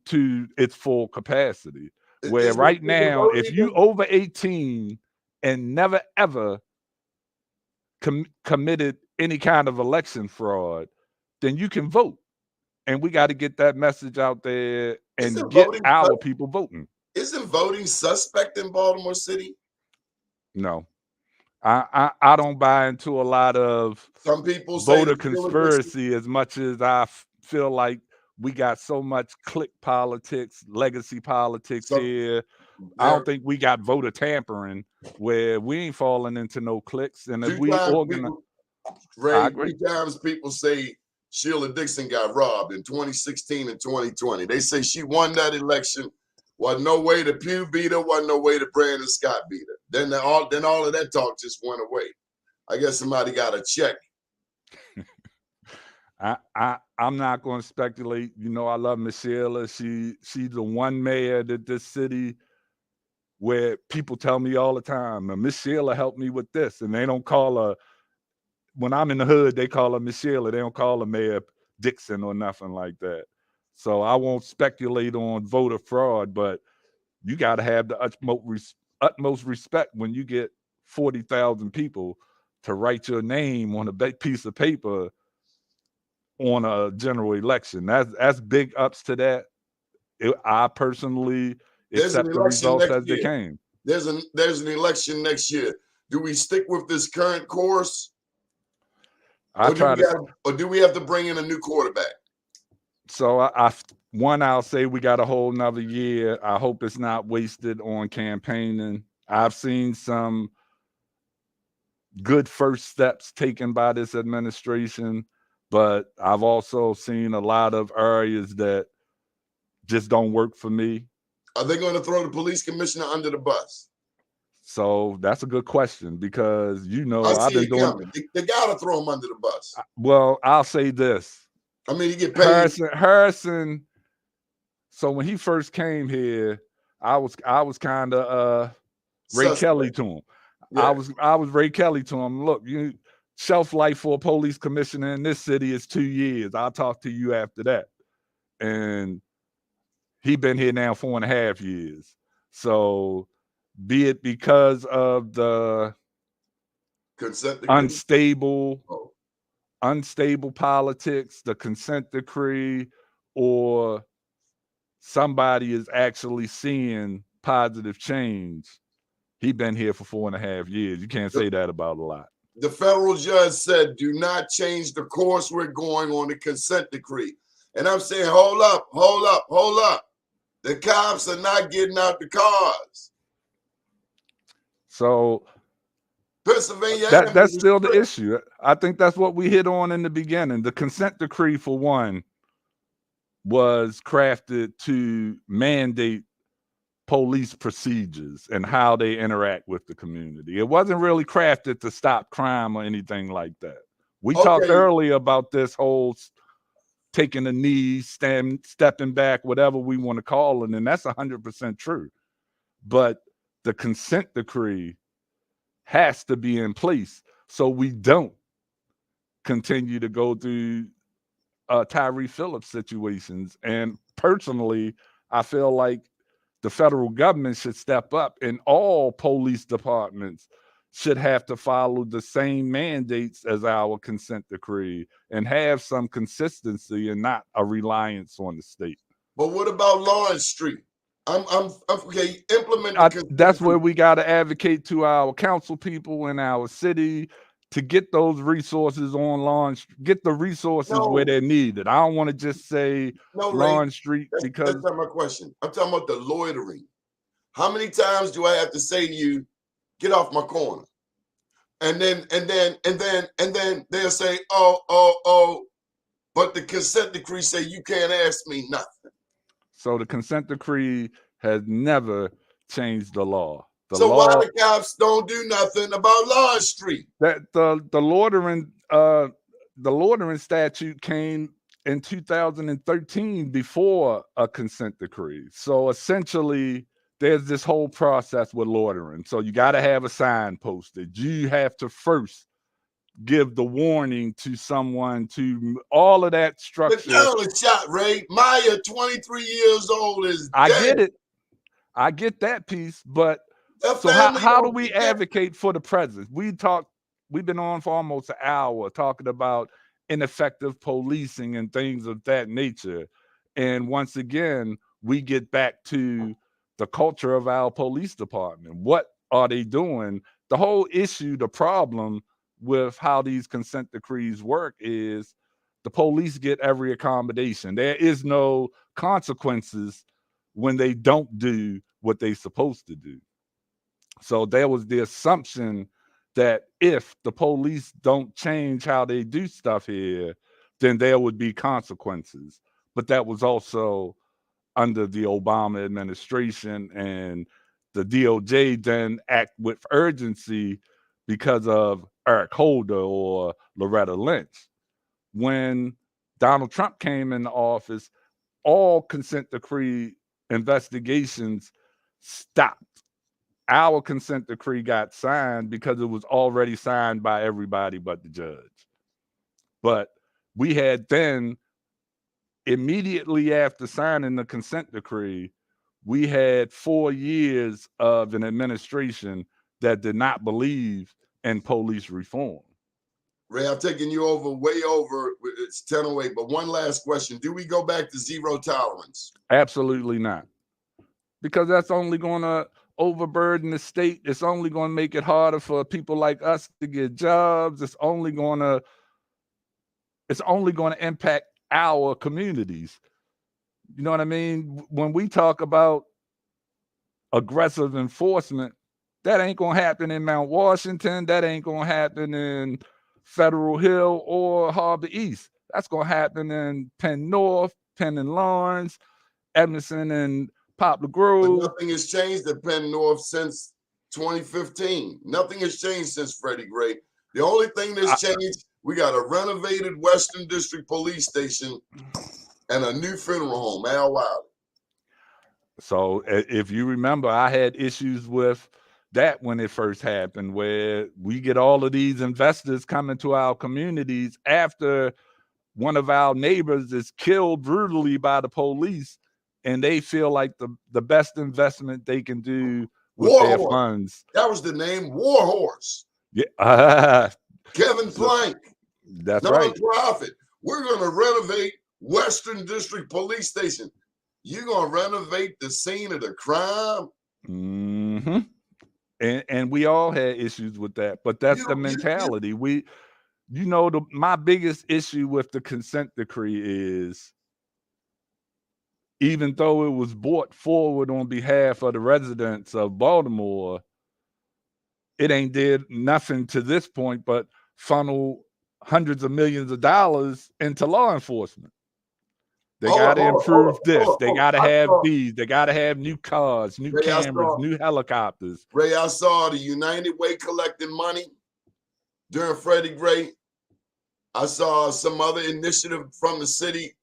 its full capacity. Where right now, if you over 18 and never ever committed any kind of election fraud, then you can vote. And we got to get that message out there and get our people voting. Isn't voting suspect in Baltimore City? No. I don't buy into a lot of some people voter conspiracy as much as I feel like we got so much clique politics, legacy politics here. I don't think we got voter tampering where we ain't falling into no cliques. And if we organize, Ray, 3 times people say Sheila Dixon got robbed in 2016 and 2020. They say she won that election. Wasn't no way to Pugh beat her. Wasn't no way to Brandon Scott beat her. Then all of that talk just went away. I guess somebody got a check. I'm not going to speculate. You know, I love Miss Sheila. She's the one mayor that this city where people tell me all the time, Miss Sheila helped me with this, and they don't call her. When I'm in the hood, they call her Miss Sheila. They don't call her Mayor Dixon or nothing like that. So I won't speculate on voter fraud, but you got to have the utmost respect when you get 40,000 people to write your name on a big piece of paper on a general election. That's big ups to that. I personally accept the results as they came. There's an election next year. Do we stick with this current course? Or do we have to bring in a new quarterback? So I'll say we got a whole nother year. I hope it's not wasted on campaigning. I've seen some good first steps taken by this administration, but I've also seen a lot of areas that just don't work for me. Are they going to throw the police commissioner under the bus? So that's a good question because, I've been doing. They got to throw him under the bus. Well, I'll say this. I mean, you get paid. Harrison. So when he first came here, I was kind of Ray Kelly to him. Yeah. I was Ray Kelly to him. Look, shelf life for a police commissioner in this city is 2 years. I'll talk to you after that. And he been here now 4.5 years. So be it because of the unstable politics, the consent decree, or somebody is actually seeing positive change. He been here for 4.5 years. You can't say that about a lot. The federal judge said, do not change the course we're going on the consent decree. And I'm saying, hold up. The cops are not getting out the cars. So Pennsylvania, that's still the issue. I think that's what we hit on in the beginning. The consent decree, for one, was crafted to mandate police procedures and how they interact with the community. It wasn't really crafted to stop crime or anything like that. We talked earlier about this whole taking a knee, stepping back, whatever we want to call it. And that's 100% true. But the consent decree has to be in place so we don't continue to go through Tyree Phillips situations. And personally, I feel like the federal government should step up, and all police departments should have to follow the same mandates as our consent decree and have some consistency and not a reliance on the state. But what about Lawrence Street? I'm okay. Implement the consent That's decree. where we got to advocate to our council people in our city to get those resources on Lawrence, get the resources where they're needed. I don't want to just say Lawrence Street because that's not my question. I'm talking about the loitering. How many times do I have to say to you, get off my corner? And then they'll say, oh, but the consent decree say you can't ask me nothing. So the consent decree has never changed the law. Why the cops don't do nothing about Lawrence Street? That the loitering statute came in 2013 before a consent decree. So essentially, there's this whole process with loitering. So you got to have a sign posted. You have to first give the warning to someone, to all of that structure. The girl is shot, Ray. Maya, 23 years old, is dead. I get it. I get that piece, but so how do we advocate for the presence? We've been on for almost an hour talking about ineffective policing and things of that nature. And once again, we get back to the culture of our police department. What are they doing? The whole issue, the problem with how these consent decrees work is the police get every accommodation. There is no consequences when they don't do what they're supposed to do. So there was the assumption that if the police don't change how they do stuff here, then there would be consequences. But that was also under the Obama administration, and the DOJ then act with urgency because of Eric Holder or Loretta Lynch. When Donald Trump came into office, all consent decree investigations stopped. Our consent decree got signed because it was already signed by everybody but the judge. But we had then, immediately after signing the consent decree, we had 4 years of an administration that did not believe in police reform. Ray, I'm taking you way over. It's 10:08, but one last question. Do we go back to zero tolerance? Absolutely not. Because that's only going to overburden the state. It's only going to make it harder for people like us to get jobs. It's only going to impact our communities. You know what I mean? When we talk about aggressive enforcement, that ain't going to happen in Mount Washington. That ain't going to happen in Federal Hill or Harbor East. That's going to happen in Penn North, Penn and Lawrence, Edmondson and Poplar Grove. But nothing has changed at Penn North since 2015. Nothing has changed since Freddie Gray. The only thing that's changed, we got a renovated Western District Police Station and a new funeral home, Al Wiley. So if you remember, I had issues with that when it first happened, where we get all of these investors coming to our communities after one of our neighbors is killed brutally by the police, and they feel like the best investment they can do with their funds. That was the name, Warhorse. Yeah. Kevin Plank. That's right. Nonprofit. We're going to renovate Western District Police Station. You're going to renovate the scene of the crime? Mm-hmm. And we all had issues with that, but that's the mentality. My biggest issue with the consent decree is, even though it was brought forward on behalf of the residents of Baltimore, it ain't did nothing to this point but funnel hundreds of millions of dollars into law enforcement. They got to improve this. They got to have these. They got to have new cars, new cameras, new helicopters. Ray, I saw the United Way collecting money during Freddie Gray. I saw some other initiative from the city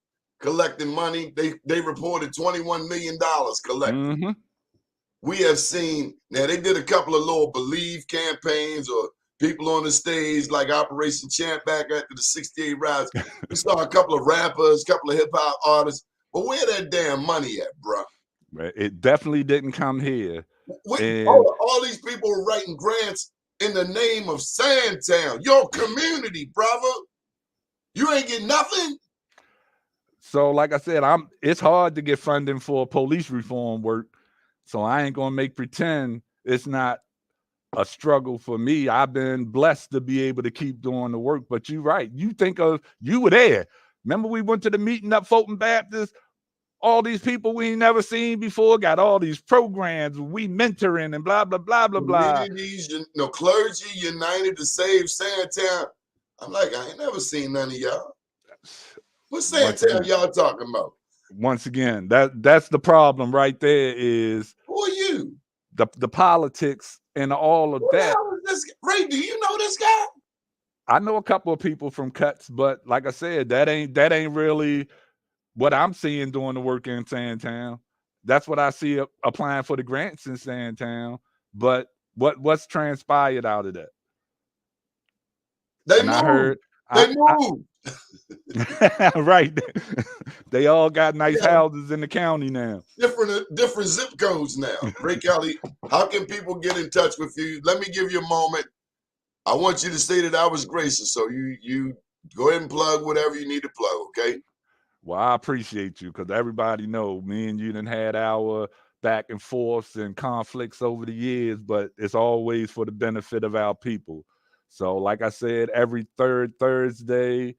collecting money. They reported $21 million collected. Mm-hmm. We have seen, now they did a couple of little Believe campaigns or people on the stage like Operation Champ back after the 68 riots. We saw a couple of rappers, a couple of hip hop artists, but where that damn money at, bro? It definitely didn't come here. All these people were writing grants in the name of Sandtown, your community, brother. You ain't getting nothing. So, like I said, it's hard to get funding for police reform work. So I ain't gonna make pretend it's not a struggle for me. I've been blessed to be able to keep doing the work. But you're right. You were there. Remember we went to the meeting up Fulton Baptist? All these people we ain't never seen before, got all these programs, we mentoring and blah, blah, blah, blah, blah. Clergy united to save Sandtown. I'm like, I ain't never seen none of y'all. What Sandtown y'all talking about? Once again, that's the problem right there is who are you? The politics and all of that. Ray, do you know this guy? I know a couple of people from Cuts, but like I said, that ain't really what I'm seeing doing the work in Sandtown. That's what I see applying for the grants in Sandtown. But what's transpired out of that? They moved. Right. They all got nice houses in the county now. Different zip codes now. Ray Kelly, how can people get in touch with you? Let me give you a moment. I want you to say that I was gracious. So you go ahead and plug whatever you need to plug, okay? Well, I appreciate you because everybody know me and you done had our back and forths and conflicts over the years, but it's always for the benefit of our people. So like I said, every third Thursday,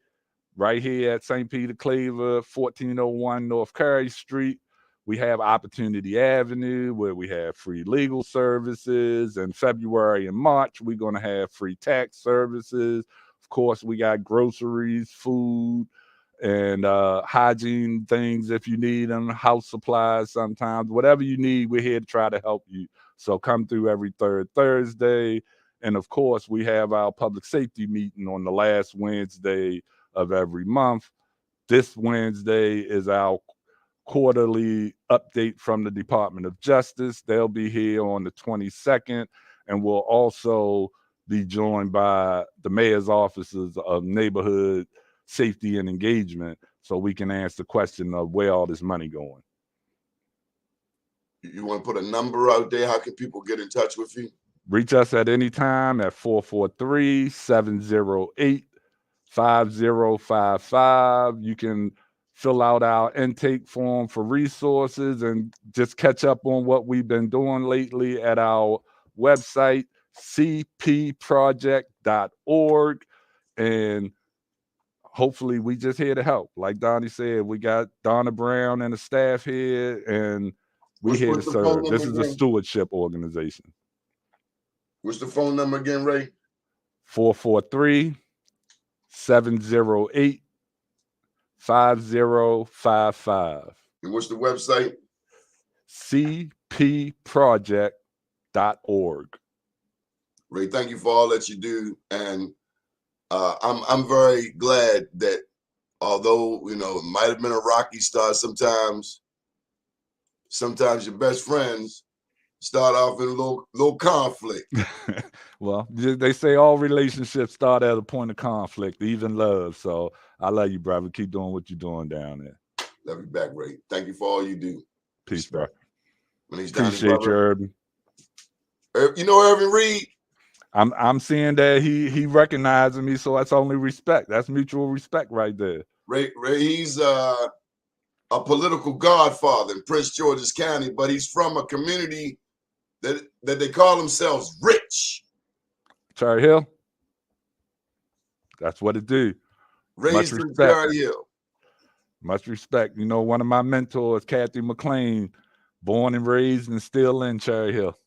right here at St. Peter Claver, 1401 North Curry Street, we have Opportunity Avenue where we have free legal services. In February and March, we're going to have free tax services. Of course, we got groceries, food, and hygiene things if you need them, house supplies sometimes. Whatever you need, we're here to try to help you. So come through every third Thursday. And of course, we have our public safety meeting on the last Wednesday of every month. This Wednesday is our quarterly update from the Department of Justice. They'll be here on the 22nd, and we'll also be joined by the mayor's offices of neighborhood safety and engagement, so we can answer the question of where all this money going. You want to put a number out there? How can people get in touch with you? Reach us at any time at 443-708-5055. You can fill out our intake form for resources and just catch up on what we've been doing lately at our website, cpproject.org. And hopefully we just here to help. Like Donnie said, we got Donna Brown and the staff here, and we're here to serve. This is a stewardship organization. What's the phone number again, Ray? 443-708-5055. And what's the website? cpproject.org. Ray, thank you for all that you do. And I'm very glad that although, it might have been a rocky start sometimes your best friends start off in a little conflict. Well, they say all relationships start at a point of conflict, even love. So I love you, brother. Keep doing what you're doing down there. Love you back, Ray. Thank you for all you do. Peace, bro. Appreciate you, Urban. You know Irvin Reed? I'm seeing that he recognizing me, so that's only respect. That's mutual respect right there. Ray, he's a political godfather in Prince George's County, but he's from a community that they call themselves rich. Cherry Hill. That's what it do. Raised in Cherry Hill. Much respect. One of my mentors, Kathy McLean, born and raised and still in Cherry Hill.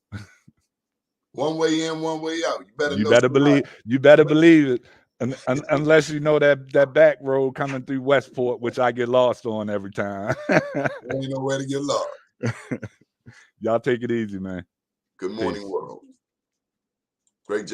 One way in, one way out. You better believe it. Unless you know that back road coming through Westport, which I get lost on every time. Ain't nowhere to get lost. Y'all take it easy, man. Good morning, world. Great job.